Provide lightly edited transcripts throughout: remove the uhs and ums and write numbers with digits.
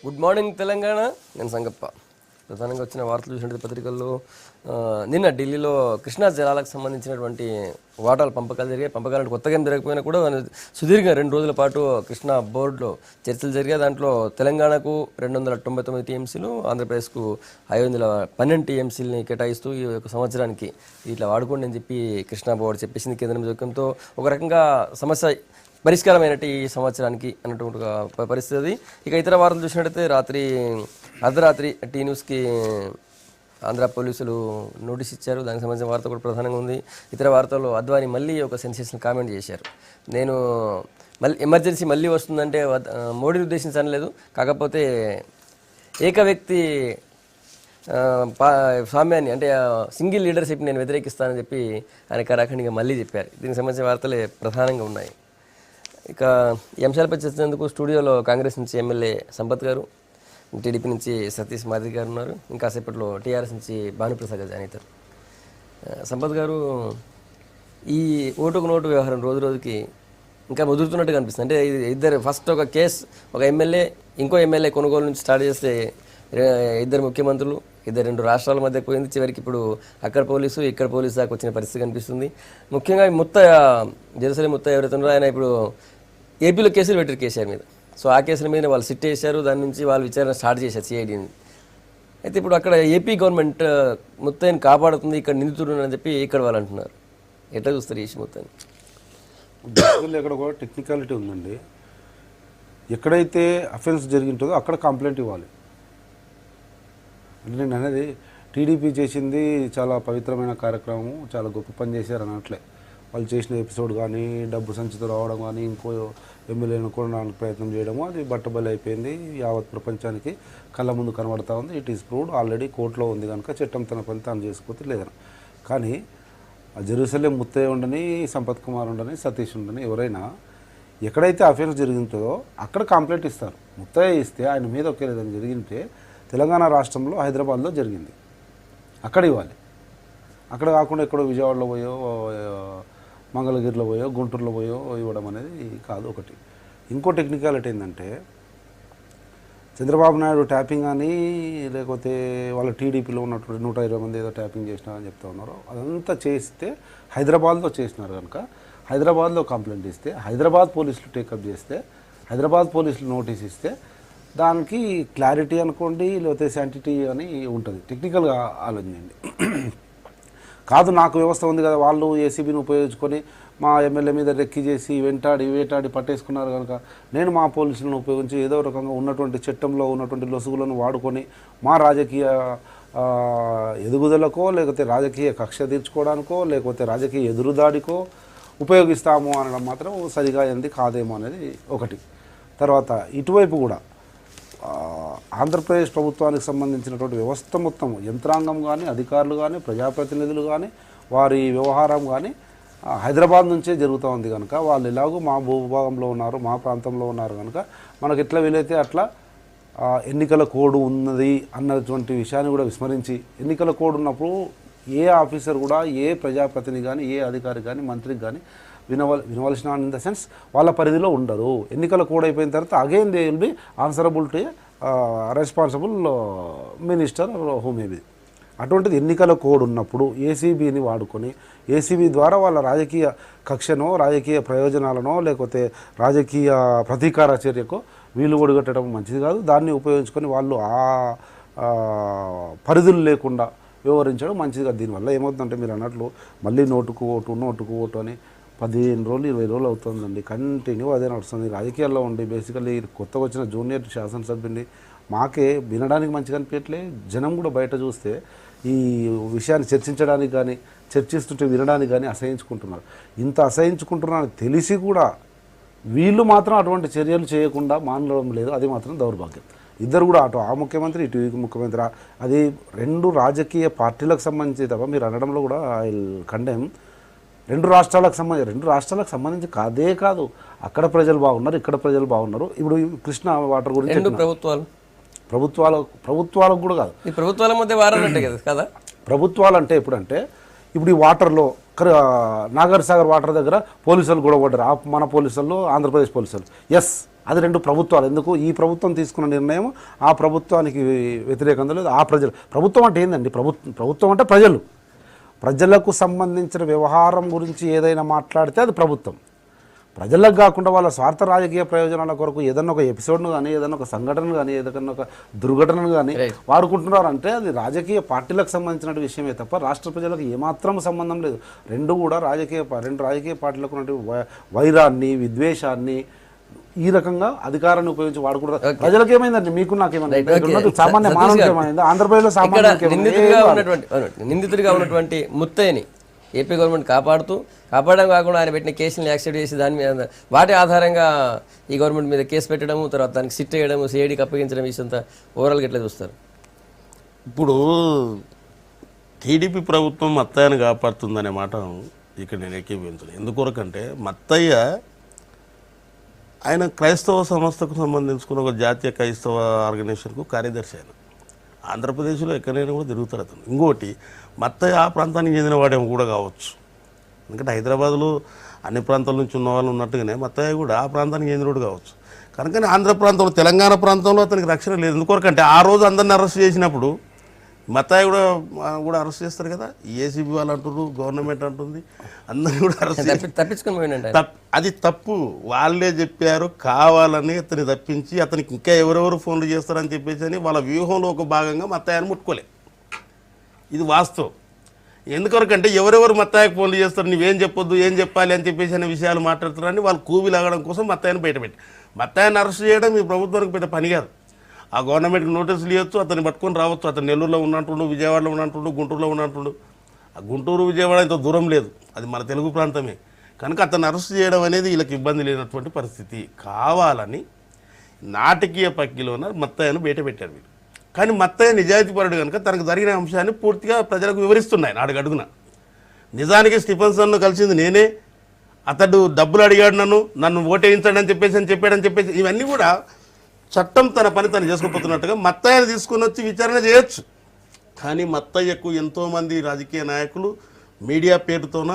Good morning Telangana. నేను సంగప్ప. ప్రధానంగా వచ్చిన వార్తలు చూసినట్టు పత్రికల్లో నిన్న ఢిల్లీలో కృష్ణా జలాలకు సంబంధించినటువంటి వాటాల పంపకాలు జరిగాయి. పంపకాలు కొత్తగా ఏం జరగకపోయినా కూడా సుదీర్ఘ 2 రోజుల పాటు కృష్ణా బోర్డులో చర్చలు జరిగాయి. దాంట్లో తెలంగాణకు 299 టీఎంసీలు, ఆంధ్రప్రదేశ్కు 512 టీఎంసీలని కేటాయిస్తూ ఈ యొక్క సంవత్సరానికి ఇట్లా వాడుకోండి అని చెప్పి కృష్ణా బోర్డు చెప్పేసింది. కేంద్రం జోక్యంతో ఒక రకంగా సమస్య పరిష్కారమైనట్టు ఈ సంవత్సరానికి అన్నటువంటి పరిస్థితి. ఇక ఇతర వార్తలు చూసినట్టయితే అర్ధరాత్రి టీ న్యూస్కి ఆంధ్ర పోలీసులు నోటీస్ ఇచ్చారు. దానికి సంబంధించిన వార్త కూడా ప్రధానంగా ఉంది. ఇతర వార్తల్లో అద్వానీ మళ్ళీ ఒక సెన్సేషనల్ కామెంట్ చేశారు. నేను మళ్ళీ ఎమర్జెన్సీ మళ్ళీ వస్తుందంటే మోడీని ఉద్దేశించి అనలేదు, కాకపోతే ఏక వ్యక్తి స్వామ్యాన్ని అంటే సింగిల్ లీడర్షిప్ నేను వ్యతిరేకిస్తానని చెప్పి ఆయన కరాఖండిగా మళ్ళీ చెప్పారు. దీనికి సంబంధించిన వార్తలే ప్రధానంగా ఉన్నాయి. ఇక ఈ అంశాలపై చర్చించేందుకు స్టూడియోలో కాంగ్రెస్ నుంచి ఎమ్మెల్యే సంపత్ గారు, టీడీపీ నుంచి సతీష్ మాదిరి గారు ఉన్నారు. ఇంకా సేపట్లో టీఆర్ఎస్ నుంచి భానుప్రసాద్ గారు జాయిన్ అవుతారు. సంపత్ గారు, ఈ ఓటుకు నోటు వ్యవహారం రోజు రోజుకి ఇంకా ముదురుతున్నట్టుగా అనిపిస్తుంది. అంటే ఇద్దరు ఫస్ట్ ఒక కేసు, ఒక ఎమ్మెల్యే ఇంకో ఎమ్మెల్యే కొనుగోలు నుంచి స్టార్ట్ చేస్తే ఇద్దరు ముఖ్యమంత్రులు, 2 రాష్ట్రాల మధ్య పోయింది. చివరికి ఇప్పుడు అక్కడ పోలీసు ఇక్కడ పోలీసు దాకా వచ్చిన పరిస్థితి కనిపిస్తుంది. ముఖ్యంగా జెరూసలేం ముత్తయ్య ఎవరైతే ఉన్నారో ఆయన ఇప్పుడు ఏపీలో కేసులు పెట్టారు కేసీఆర్ మీద. సో ఆ కేసుల మీద వాళ్ళు సిట్ వేశారు. దాని నుంచి వాళ్ళు విచారణ స్టార్ట్ చేశారు సిఐడిని. అయితే ఇప్పుడు అక్కడ ఏపీ గవర్నమెంట్ ముత్తయ్యని కాపాడుతుంది, ఇక్కడ నిందితుడు అని చెప్పి ఇక్కడ వాళ్ళు అంటున్నారు. ఎట్లా చూస్తారు ఈ మొత్తాన్ని? బేసికల్లీ అక్కడ కూడా టెక్నికాలిటీ ఉందండి. ఎక్కడైతే అఫెన్స్ జరిగింటుందో అక్కడ కంప్లైంట్ ఇవ్వాలి. అంటే నేను అనేది టీడీపీ చేసింది చాలా పవిత్రమైన కార్యక్రమం, చాలా గొప్ప పని చేశారు అన్నట్లే. వాళ్ళు చేసిన ఎపిసోడ్ కానీ, డబ్బు సంచితో రావడం కానీ, ఇంకో ఎమ్మెల్యేను కొనడానికి ప్రయత్నం చేయడము, అది బట్టబయలు అయిపోయింది. యావత్ ప్రపంచానికి కళ్ళ ముందు కనబడతా ఉంది. ఇట్ ఈస్ ప్రూవ్డ్, ఆల్రెడీ కోర్టులో ఉంది కనుక చట్టం తన పని తాను చేసుకోతే లేదని. కానీ జెరూసలేం ముత్తయ్య ఉండని, సంపత్ కుమార్ ఉండని, సతీష్ ఉండని ఎవరైనా ఎక్కడైతే అఫెన్స్ జరిగిందో అక్కడ కంప్లైంట్ ఇస్తారు. ముత్తయ్య ఇస్తే ఆయన మీద ఒకే లేదని జరిగింటే తెలంగాణ రాష్ట్రంలో హైదరాబాద్లో జరిగింది, అక్కడ ఇవ్వాలి. అక్కడ కాకుండా ఎక్కడో విజయవాడలో పోయో, మంగళగిరిలో పోయో, గుంటూరులో పోయో ఇవ్వడం అనేది కాదు. ఒకటి ఇంకో టెక్నికాలిటీ ఏంటంటే, చంద్రబాబు నాయుడు ట్యాపింగ్ అని, లేకపోతే వాళ్ళ టీడీపీలో ఉన్నటువంటి 120 మంది ఏదో ట్యాపింగ్ చేసినారని చెప్తా ఉన్నారు. అదంతా చేస్తే హైదరాబాద్లో చేసినారు కనుక హైదరాబాద్లో కంప్లైంట్ ఇస్తే, హైదరాబాద్ పోలీసులు టేకప్ చేస్తే, హైదరాబాద్ పోలీసులు నోటీస్ ఇస్తే దానికి క్లారిటీ అనుకోండి, లేకపోతే శాంటిటీ అని ఉంటుంది. టెక్నికల్గా ఆలోచించండి. కాదు నాకు వ్యవస్థ ఉంది కదా, వాళ్ళు ఏసీబీని ఉపయోగించుకొని మా ఎమ్మెల్యే మీద రెక్కి చేసి వేటాడి పట్టేసుకున్నారు కనుక నేను మా పోలీసులను ఉపయోగించి ఏదో రకంగా ఉన్నటువంటి చట్టంలో ఉన్నటువంటి లొసుగులను వాడుకొని మా రాజకీయ ఎదుగుదలకో, లేకపోతే రాజకీయ కక్ష తీర్చుకోవడానికో, లేకపోతే రాజకీయ ఎదురుదాడికో ఉపయోగిస్తాము అనడం మాత్రం సరిగా ఏంది కాదేమో అనేది ఒకటి. తర్వాత ఇటువైపు కూడా ఆంధ్రప్రదేశ్ ప్రభుత్వానికి సంబంధించినటువంటి వ్యవస్థ మొత్తం, యంత్రాంగం కానీ, అధికారులు కానీ, ప్రజాప్రతినిధులు కానీ, వారి వ్యవహారం కానీ హైదరాబాద్ నుంచే జరుగుతూ ఉంది కనుక వాళ్ళు ఎలాగో మా భూభాగంలో ఉన్నారు, మా ప్రాంతంలో ఉన్నారు కనుక మనకు ఎట్లా వీలైతే అట్లా ఎన్నికల కోడ్ ఉన్నది అన్నటువంటి విషయాన్ని కూడా విస్మరించి, ఎన్నికల కోడ్ ఉన్నప్పుడు ఏ ఆఫీసర్ కూడా, ఏ ప్రజాప్రతినిధి కానీ, ఏ అధికారి కానీ, మంత్రికి కానీ వినవలసిన ఇన్ ద సెన్స్ వాళ్ళ పరిధిలో ఉండరు. ఎన్నికల కోడ్ అయిపోయిన తర్వాత again they will be answerable to responsible minister home AB. అటువంటిది ఎన్నికల కోడ్ ఉన్నప్పుడు ఏసీబీని వాడుకొని, ఏసీబీ ద్వారా వాళ్ళ రాజకీయ కక్షనో, రాజకీయ ప్రయోజనాలనో, లేకపోతే రాజకీయ ప్రతీకార చర్యకో వీలు ఒడిగట్టడం మంచిది కాదు. దాన్ని ఉపయోగించుకొని వాళ్ళు ఆ పరిధులు లేకుండా వ్యవహరించడం మంచిది కాదు. దీనివల్ల ఏమవుతుందంటే మీరు అన్నట్లు మళ్ళీ నోటుకు ఓటు అని 15 రోజులు 20 రోజులు అవుతుందండి. కంటిన్యూ అదే నడుస్తుంది. రాజకీయాల్లో ఉండి బేసికల్లీ కొత్తగా వచ్చిన జూనియర్ శాసనసభ్యుని మాకే వినడానికి మంచిగా అనిపించట్లే. జనం కూడా బయట చూస్తే ఈ విషయాన్ని చర్చించడానికి కానీ, చర్చిస్తుంటే వినడానికి కానీ అసహించుకుంటున్నారు. ఇంత అసహించుకుంటున్నారని తెలిసి కూడా వీళ్ళు మాత్రం అటువంటి చర్యలు చేయకుండా మానడం లేదు. అది మాత్రం దౌర్భాగ్యం. ఇద్దరు కూడా, అటు ఆ ముఖ్యమంత్రి, ఇటు ఈ ముఖ్యమంత్రి, అది 2 రాజకీయ పార్టీలకు సంబంధించి తప్ప మీరు అనడంలో కూడా ఐ కండెమ్. 2 రాష్ట్రాలకు సంబంధించి కాదే కాదు, అక్కడ ప్రజలు బాగున్నారు, ఇక్కడ ప్రజలు బాగున్నారు. ఇప్పుడు కృష్ణా వాటర్ గురించి ప్రభుత్వాలకు కూడా కాదు, ప్రభుత్వాల మధ్య వారాలంటే కదా. ప్రభుత్వాలు అంటే ఎప్పుడంటే, ఇప్పుడు ఈ వాటర్లో నాగర్ సాగర్ వాటర్ దగ్గర పోలీసులు గొడవ పడ్డారు. మన పోలీసులు, ఆంధ్రప్రదేశ్ పోలీసులు. ఎస్, అది రెండు ప్రభుత్వాలు. ఎందుకు ఈ ప్రభుత్వం తీసుకున్న నిర్ణయం ఆ ప్రభుత్వానికి వ్యతిరేకంగా లేదు. ఆ ప్రజలు, ప్రభుత్వం అంటే ఏందండి, ప్రభుత్వం అంటే ప్రజలకు సంబంధించిన వ్యవహారం గురించి ఏదైనా మాట్లాడితే అది ప్రభుత్వం. ప్రజలకు కాకుండా వాళ్ళ స్వార్థ రాజకీయ ప్రయోజనాల కొరకు ఏదన్నా ఒక ఎపిసోడ్ను కానీ, ఏదన్నా ఒక సంఘటనను కానీ, ఏదైనా ఒక దుర్ఘటనను కానీ వాడుకుంటున్నారంటే అది రాజకీయ పార్టీలకు సంబంధించిన విషయమే తప్ప రాష్ట్ర ప్రజలకు ఏమాత్రం సంబంధం లేదు. రెండు రాజకీయ పార్టీలకు ఉన్నటువంటి వైరాన్ని, విద్వేషాన్ని ఈ రకంగా అధికారాన్ని ఉపయోగించి వాడుకుంటారు. ప్రజలకు ఏమైందండి, మీకు నాకేమైంది, సామాన్య మానవునికి ఏమైంది, ఆంధ్రప్రదేశ్లో సామాన్యుడికి నిందితుడిగా ఉన్నటువంటి ముత్తయ్యని ఏపీ గవర్నమెంట్ కాపాడడం కాకుండా ఆయన పెట్టిన కేసులను యాక్సెప్ట్ చేసి దాని మీద వాటి ఆధారంగా ఈ గవర్నమెంట్ మీద కేసు పెట్టడము, తర్వాత దానికి సిట్ వేయడము, సిఐడికి అప్పగించడం విషయంతో ఓవరాల్గా ఎట్లా చూస్తారు? ఇప్పుడు టీడీపీ ప్రభుత్వం మత్తయ్యను కాపాడుతుందనే మాట ఇక్కడ నేను ఏకీభవించను. ఎందుకొరకంటే మత్తయ్య ఆయన క్రైస్తవ సంస్థకు సంబంధించుకున్న ఒక జాతీయ క్రైస్తవ ఆర్గనైజేషన్కు కార్యదర్శి. ఆయన ఆంధ్రప్రదేశ్లో ఎక్కడైనా కూడా తిరుగుతారు అతను. ఇంకోటి మత్తయ్య ఆ ప్రాంతానికి చెందిన వాడేమో కూడా కావచ్చు. ఎందుకంటే హైదరాబాద్లో అన్ని ప్రాంతాల నుంచి ఉన్న వాళ్ళు ఉన్నట్టుగానే మత్తయ్య కూడా ఆ ప్రాంతానికి చెందినవాడు కావచ్చు. కనుకనే ఆంధ్ర ప్రాంతంలో, తెలంగాణ ప్రాంతంలో అతనికి రక్షణ లేదు. ఎందుకొరకంటే ఆ రోజు అందరిని అరెస్ట్ చేసినప్పుడు మత్తయ్య కూడా అరెస్ట్ చేస్తారు కదా. ఏసీబీ వాళ్ళు అంటున్నారు, గవర్నమెంట్ అంటుంది, అందరినీ కూడా అరెస్ట్ తప్పించుకుని అది తప్పు. వాళ్ళే చెప్పారు కావాలని అతన్ని తప్పించి, అతనికి ఇంకా ఎవరెవరు ఫోన్లు చేస్తారని చెప్పేసి అని వాళ్ళ వ్యూహంలో ఒక భాగంగా మత్తయ్యను ముట్టుకోలే. ఇది వాస్తవం. ఎందుకొరకంటే ఎవరెవరు మత్తయ్యకు ఫోన్లు చేస్తారు, నువ్వేం చెప్పొద్దు, ఏం చెప్పాలి అని చెప్పేసి అనే విషయాలు మాట్లాడుతున్నారని వాళ్ళు కూబిలాగడం కోసం మత్తయ్యను బయటపెట్టి, మత్తయ్యను అరెస్ట్ చేయడం ఈ ప్రభుత్వానికి పెద్ద పని కాదు. ఆ గవర్నమెంట్కి నోటీసులు ఇవ్వచ్చు, అతన్ని పట్టుకొని రావచ్చు. అతను నెల్లూరులో ఉన్నట్టుండు, విజయవాడలో ఉన్నట్టుండు, గుంటూరులో ఉన్నట్టుండు. ఆ గుంటూరు విజయవాడ ఇంత దూరం లేదు, అది మన తెలుగు ప్రాంతమే. కనుక అతన్ని అరెస్ట్ చేయడం అనేది వీళ్ళకి ఇబ్బంది లేనటువంటి పరిస్థితి. కావాలని నాటకీయ పక్కిలోన మత్తయ్యను బయట పెట్టారు వీళ్ళు. కానీ మత్తయ్య నిజాయితీపరుడు కనుక తనకు జరిగిన అంశాన్ని పూర్తిగా ప్రజలకు వివరిస్తున్నాయి అడుగడుగున. నిజానికి స్టీఫెన్సన్ను కలిసింది నేనే, అతడు డబ్బులు అడిగాడు, నన్ను ఓటేయించండి అని చెప్పేసి ఇవన్నీ కూడా చట్టం తన పని తను చేసుకోపోతున్నట్టుగా మత్తయ్యను తీసుకుని వచ్చి విచారణ చేయొచ్చు. కానీ మత్తయ్యకు ఎంతోమంది రాజకీయ నాయకులు మీడియా పేరుతోన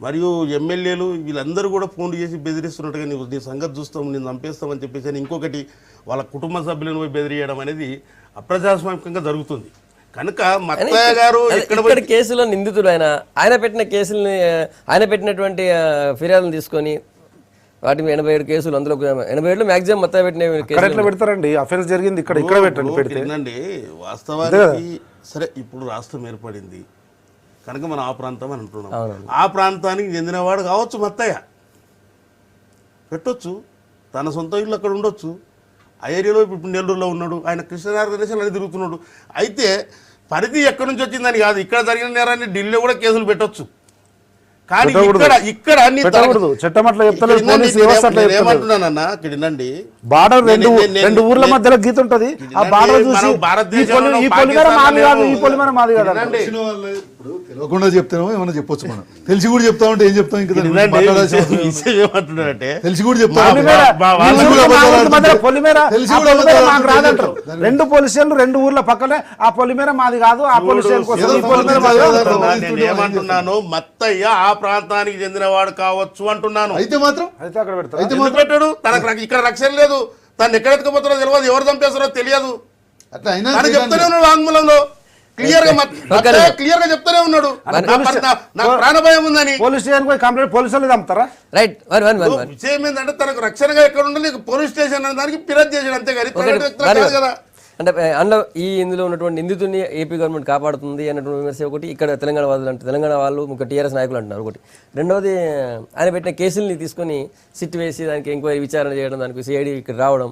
మరియు ఎమ్మెల్యేలు వీళ్ళందరూ కూడా ఫోన్లు చేసి బెదిరిస్తున్నట్టుగా నీ సంగతి చూస్తాం, నేను చంపేస్తామని చెప్పేసి అని ఇంకొకటి వాళ్ళ కుటుంబ సభ్యులను పోయి బెదిరియడం అనేది అప్రజాస్వామికంగా జరుగుతుంది. కనుక మత్తయ్య గారు ఇక్కడ కేసులో నిందితుడు ఆయన పెట్టినటువంటి ఫిర్యాదులు తీసుకొని వాటి 87 కేసులు, అందులో 87లో మ్యాక్సిమం మత్తయ్య పెట్టిన ఎట్లా పెడతారండి? అఫెన్స్ జరిగింది ఇక్కడ పెట్టండి, పెట్టండి. వాస్తవానికి సరే ఇప్పుడు రాష్ట్రం ఏర్పడింది కనుక మనం ఆ ప్రాంతం అని అంటున్నాం. ఆ ప్రాంతానికి చెందినవాడు కావచ్చు మత్తయ్య, పెట్టొచ్చు, తన సొంత ఇల్లు అక్కడ ఉండొచ్చు. ఆ ఏరియాలో ఇప్పుడు నెల్లూరులో ఉన్నాడు, ఆయన కృష్ణార్గనైజేషన్ అని తిరుగుతున్నాడు. అయితే పరిధి ఎక్కడి నుంచి వచ్చిందని కాదు, ఇక్కడ జరిగిన నేరాన్ని ఢిల్లీలో కూడా కేసులు పెట్టొచ్చు. కానీ ఇక్కడ ఏమంటున్నానన్నా, ఇక్కడ వినండి, బార్డర్ రెండు ఊర్ల మధ్యలో గీత ఉంటది, ఆ బార్డర్ చూసి తెలియకుండా చెప్తామో ఏమన్నా చెప్పొచ్చు, మనం తెలిసి కూడా చెప్తా ఉంటే ఏం చెప్తాం, ఇంకా ఏమంటున్నాడంటే తెలిసి కూడా చెప్తాం. రెండు పోలీస్ స్టేషన్లు రెండు ఊర్ల పక్కనే, ఆ పొలిమేర మాది కాదు, ఆ పోలీస్ స్టేషన్ ఏమంటున్నాను, మత్తయ్య ఆ ప్రాంతానికి చెందినవాడు కావచ్చు అంటున్నాను. అయితే మాత్రం పెట్టాడు, తనకు ఇక్కడ రక్షణ లేదు, తను ఎక్కడ ఎత్తుకుపోతారో తెలియదు, ఎవరు చంపేస్తారో తెలియదు. అట్లా అయినా చెప్తానే ఉన్నాడు వాంగ్మూలంలో, క్లియర్ గా చెప్తానే ఉన్నాడు నాకు ప్రాణభయం ఉందని. పోలీస్ స్టేషన్ కంప్లైంట్ పోలీసులు చంపుతారా? రైట్. విషయం ఏంటంటే తనకు రక్షణగా ఎక్కడ ఉండాలి, పోలీస్ స్టేషన్ అనే దానికి ఫిర్యాదు చేసాడు అంతే కానీ కదా. అంటే అందులో ఇందులో ఉన్నటువంటి నిందితుడిని ఏపీ గవర్నమెంట్ కాపాడుతుంది అన్నటువంటి విమర్శ ఒకటి, ఇక్కడ తెలంగాణ వాదులు అంటే తెలంగాణ వాళ్ళు ఒక టీఆర్ఎస్ నాయకులు అంటున్నారు ఒకటి. రెండవది ఆయన పెట్టిన కేసుల్ని తీసుకొని సిట్ వేసి దానికి ఎంక్వైరీ విచారణ చేయడం, దానికి సిఐడి ఇక్కడ రావడం.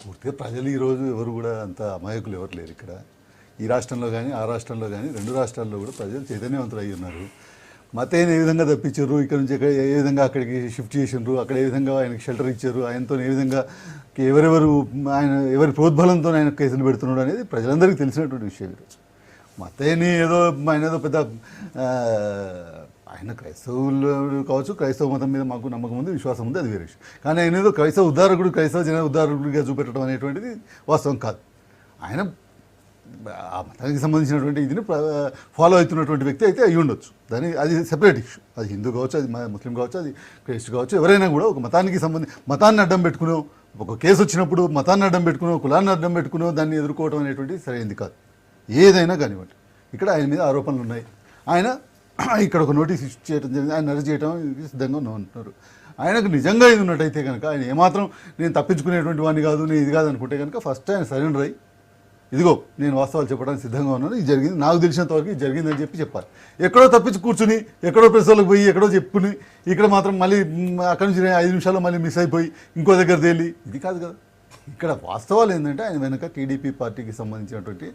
పూర్తిగా ప్రజలు ఈరోజు ఎవరు కూడా అంత అమాయకులు ఎవరు లేరు ఇక్కడ. ఈ రాష్ట్రంలో కానీ ఆ రాష్ట్రంలో కానీ రెండు రాష్ట్రాల్లో కూడా ప్రజలు చైతన్యవంతులు అయ్యి ఉన్నారు. మతయ్యని ఏ విధంగా తప్పించారు, ఇక్కడ నుంచి ఏ విధంగా అక్కడికి షిఫ్ట్ చేసిండ్రు, అక్కడ ఏ విధంగా ఆయనకి షెల్టర్ ఇచ్చారు, ఆయనతో ఏ విధంగా ఎవరి ప్రోద్బలంతో ఆయన కేసులు పెడుతున్నాడు అనేది ప్రజలందరికీ తెలిసినటువంటి విషయం. ఈరోజు మతయ్యని ఆయన ఏదో పెద్ద ఆయన క్రైస్తవులు కావచ్చు, క్రైస్తవ మతం మీద మాకు నమ్మకం ఉంది, విశ్వాసం ఉంది, అది వేరే విషయం. కానీ ఆయన ఏదో క్రైస్తవ జన ఉద్ధారకుడిగా చూపెట్టడం అనేటువంటిది వాస్తవం కాదు. ఆయన ఆ మతానికి సంబంధించినటువంటి ఇదిని ఫాలో అవుతున్నటువంటి వ్యక్తి అయితే అయి ఉండొచ్చు. అది సెపరేట్ ఇష్యూ. అది హిందూ కావచ్చు, అది ముస్లిం కావచ్చు, అది క్రైస్ట్ కావచ్చు, ఎవరైనా కూడా ఒక మతానికి మతాన్ని అడ్డం పెట్టుకునో, ఒక కేసు వచ్చినప్పుడు మతాన్ని అడ్డం పెట్టుకునో, కులాన్ని అడ్డం పెట్టుకునో దాన్ని ఎదుర్కోవడం అనేటువంటి సరైనది కాదు. ఏదైనా కానివ్వండి. ఇక్కడ ఆయన మీద ఆరోపణలు ఉన్నాయి. ఆయన ఇక్కడ ఒక నోటీస్ ఇష్యూ చేయడం జరిగింది. ఆయన అరెస్ట్ చేయడం సిద్ధంగా ఉంటున్నారు. ఆయనకు నిజంగా ఇది ఉన్నట్టయితే కనుక, ఆయన ఏమాత్రం నేను తప్పించుకునేటువంటి వాడిని కాదు, నేను ఇది కాదు అనుకుంటే కనుక ఫస్ట్ ఆయన సరెండర్ అయ్యి, ఇదిగో నేను వాస్తవాలు చెప్పడానికి సిద్ధంగా ఉన్నాను, ఇది జరిగింది, నాకు తెలిసినంత వరకు ఇది జరిగిందని చెప్పాలి. ఎక్కడో తప్పించి కూర్చుని, ఎక్కడో ప్రెస్ వాళ్ళకి పోయి, ఎక్కడో చెప్పుకుని, ఇక్కడ మాత్రం మళ్ళీ అక్కడి నుంచి 5 నిమిషాల్లో మళ్ళీ మిస్ అయిపోయి ఇంకో దగ్గర తేలి, ఇది కాదు కదా. ఇక్కడ వాస్తవాలు ఏంటంటే ఆయన వెనక టీడీపీ పార్టీకి సంబంధించినటువంటి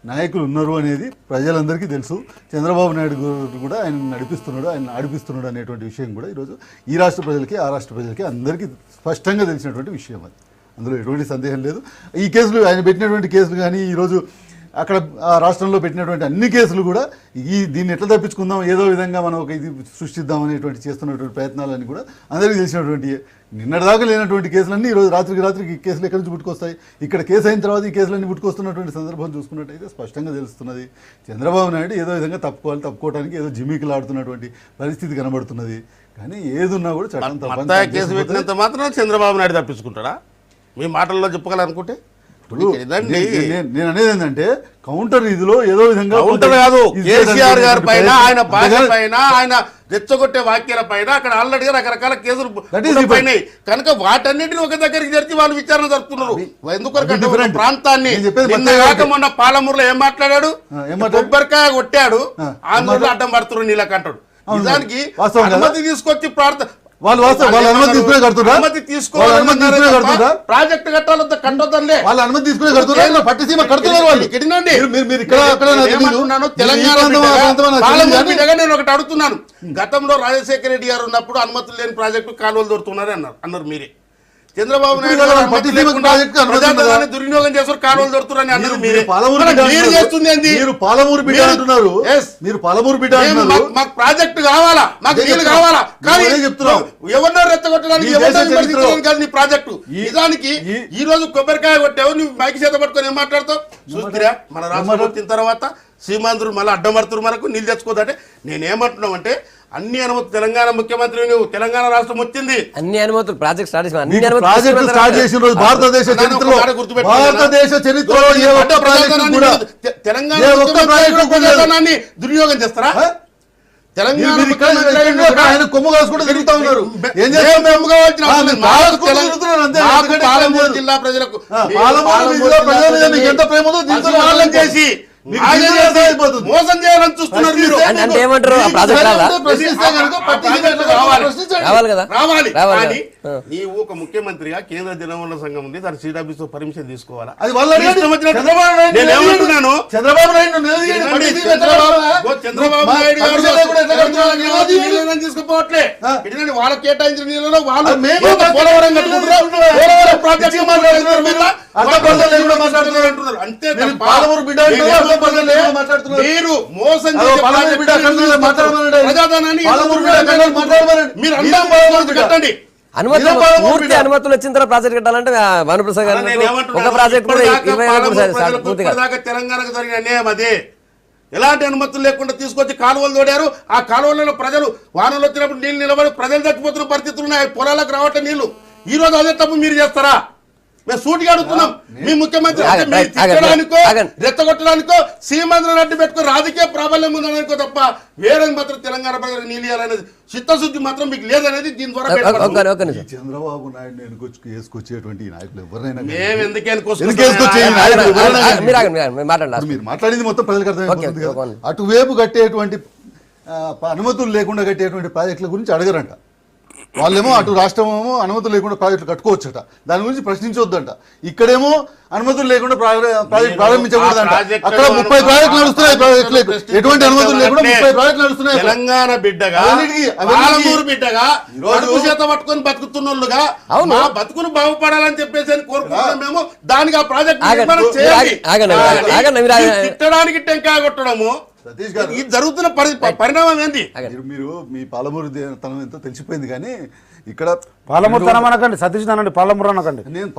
నాయకులు ఉన్నారు అనేది ప్రజలందరికీ తెలుసు. చంద్రబాబు నాయుడు కూడా ఆయన నడిపిస్తున్నాడు, ఆయన ఆడిపిస్తున్నాడు అనేటువంటి విషయం కూడా ఈరోజు ఈ రాష్ట్ర ప్రజలకి, ఆ రాష్ట్ర ప్రజలకి అందరికీ స్పష్టంగా తెలిసినటువంటి విషయం అది. అందులో ఎటువంటి సందేహం లేదు. ఈ కేసులు, ఆయన పెట్టినటువంటి కేసులు కానీ, ఈరోజు అక్కడ ఆ రాష్ట్రంలో పెట్టినటువంటి అన్ని కేసులు కూడా దీన్ని ఎట్లా తప్పించుకుందాం, ఏదో విధంగా మనం ఒక ఇది సృష్టిద్దాం అనేటువంటి చేస్తున్నటువంటి ప్రయత్నాలన్నీ కూడా అందరికీ తెలిసినటువంటి, నిన్నటిదాకా లేనటువంటి కేసులన్నీ ఈరోజు రాత్రికి ఈ కేసులు ఎక్కడి నుంచి పుట్టుకొస్తాయి. ఇక్కడ కేసు అయిన తర్వాత ఈ కేసులన్నీ పుట్టుకొస్తున్నటువంటి సందర్భం చూసుకున్నట్టయితే స్పష్టంగా తెలుస్తున్నది. చంద్రబాబు నాయుడు ఏదో విధంగా తప్పుకోవడానికి ఏదో జిమ్మికలు ఆడుతున్నటువంటి పరిస్థితి కనబడుతున్నది. కానీ ఏదున్నా కూడా చట్టం కేసు పెట్టినంత మాత్రం చంద్రబాబు నాయుడు తప్పించుకుంటాడా? మీ మాటల్లో చెప్పగలనుకుంటే నేను అనేది ఏంటంటే కౌంటర్ ఇదిలో ఏదో విధంగా కౌంటర్ కాదు. కేసీఆర్ గారి పైన, ఆయన భాష పైన, ఆయన రెచ్చగొట్టే వాక్యాల పైన అక్కడ ఆల్రెడీగా రకరకాల కేసులు పైనాయి కనుక వాటన్నిటిని ఒక దగ్గరికి జరిగి వాళ్ళు విచారణ జరుపుతున్నారు. ఎందుకంటే ప్రాంతాన్ని మొన్న పాలమూరులో ఏం మాట్లాడాడు, కొబ్బరికాయ కొట్టాడు, ఆంధ్రలో అడ్డం పడుతున్నారు నీళ్ళకంటాడు. నిజానికి అనుమతి తీసుకొచ్చి వాళ్ళు అనుమతి తీసుకునే కడుతున్నా, ప్రాజెక్ట్ కట్టాలంటే కట్టొద్దండి, వాళ్ళు అనుమతి తీసుకునే కడుతున్నారు, పట్టిసీమ కడుతున్నారు వాళ్ళు. నేను ఒకటి అడుగుతున్నాను, గతంలో రాజశేఖర రెడ్డి గారు ఉన్నప్పుడు అనుమతులు లేని ప్రాజెక్టు కాలువలు దొరుకుతున్నారు అన్నారు మీరే. చంద్రబాబు నాయుడు దుర్వినియోగం చేస్తారు, కాలువలు దొరుకుతున్నారని అన్నారు మీరే. పాలమూరు బిడ్డ అంటున్నారు, మీరు పాలమూరు బిడ్డ అంటున్నారు. మాకు ప్రాజెక్టు కావాలా, మాకు నీళ్ళు కావాలా, కానీ ఎవరినో రెచ్చగొట్టడానికి కాదు నీ ప్రాజెక్టు. నిజానికి ఈ రోజు కొబ్బరికాయ కొట్టావు, నువ్వు మైకి చేత పట్టుకొని ఏం మాట్లాడతావు? చూస్తురా మన రాష్ట్రం వచ్చిన తర్వాత సీమాంధ్రులు మళ్ళీ అడ్డం పడుతున్నారు, మనకు నీళ్ళు తెచ్చుకోదంటే నేనేమంటున్నావు అంటే అన్ని అనుమతులు తెలంగాణ ముఖ్యమంత్రి నువ్వు, తెలంగాణ రాష్ట్రం వచ్చింది, అన్ని అనుమతులు ప్రాజెక్ట్ స్టార్ట్ చేసిన రోజు భారతదేశ చరిత్రలో తెలంగాణ దుర్యోగం చేస్తారా? ఆయన కొమ్ము కాసుకుంటూ తిరుగుతా ఉన్నారు. పాలమూరు జిల్లా ప్రజలకు ఎంత ప్రేమ చేసి మోసం చేయాలని చూస్తున్నారు మీరు. అంటే ఏమంటారు, రావాలి. కానీ నీవు ఒక ముఖ్యమంత్రిగా కేంద్ర జనవనరుల సంఘం ఉంది, దాని సీడాబీస్ పర్మిషన్ తీసుకోవాలా? నేనేమంటున్నాను, చంద్రబాబు నాయుడు తీసుకుపోవట్లే, వాళ్ళ కేటాయించిన నీళ్ళలో వాళ్ళు పోలవరం అంతే. మీరు మోసం కట్టండి. అనుమతులు వచ్చిన తర్వాత ప్రాజెక్ట్ కట్టాలంటే భానుప్రసాద్ గారు ఒక ప్రాజెక్ట్ కూడా తెలంగాణకు జరిగిన అన్యాయం అదే. ఎలాంటి అనుమతులు లేకుండా తీసుకొచ్చి కాలువలు తోడారు. ఆ కాలువలలో ప్రజలు వానలు వచ్చినప్పుడు నీళ్ళు నిలబడి ప్రజలు చచ్చిపోతున్న పరిస్థితులు ఉన్నాయి, పొలాలకు రావట్లే నీళ్లు. ఈ రోజు అదే తప్పు మీరు చేస్తారా? మేము సూటిగా అడుగుతున్నాం. మీ ముఖ్యమంత్రి తిట్టడానికో రెచ్చగొట్టడానికో సీమాంధ్రను అడ్డు పెట్టుకో రాజకీయ ప్రాబల్యం ఉందనుకో తప్ప వేరే మాత్రం తెలంగాణ ప్రజలకు నీళ్ళు ఇవ్వాలనేది చిత్తశుద్ధి మాత్రం మీకు లేదనేది దీని ద్వారా. చంద్రబాబు నాయుడు వేసుకొచ్చేటువంటి నాయకులు ఎవరైనా మేము ఎందుకే మీరు మాట్లాడింది మొత్తం ప్రజలకు అర్థమైపోతుంది. అటువైపు కట్టేటువంటి అనుమతులు లేకుండా కట్టేటువంటి ప్రాజెక్టుల గురించి అడగరంట. వాళ్ళేమో అటు రాష్ట్రమేమో అనుమతులు లేకుండా ప్రాజెక్టులు కట్టుకోవచ్చట, దాని గురించి ప్రశ్నించవద్దంట. ఇక్కడేమో అనుమతులు లేకుండా ప్రాజెక్ట్ ప్రారంభించకూడదంట. అక్కడ 30 ప్రాజెక్టులు నడుస్తున్నాయి, ఎటువంటి అనుమతులు లేకుండా 30 ప్రాజెక్టులు నడుస్తున్నాయి. తెలంగాణ బిడ్డగా, పాలమూరు బిడ్డగా, చేత పట్టుకొని బతుకుతున్నోళ్ళుగా మా బతుకులు బాగుపడాలని చెప్పేసి కోరుకుంటున్నాం మేము. దానికి ఆ ప్రాజెక్ట్ తిట్టడానికి టెంకాయ కొట్టడము సతీష్ గారు, ఇది జరుగుతున్న పరిణామం ఏంటి? మీరు మీ పాలమూరు తనం ఎంతో తెలిసిపోయింది. కానీ ఇక్కడ పాలమూరు తనం అనకండి, సతీష్ అనండి, పాలమూరు అనకండి. నేను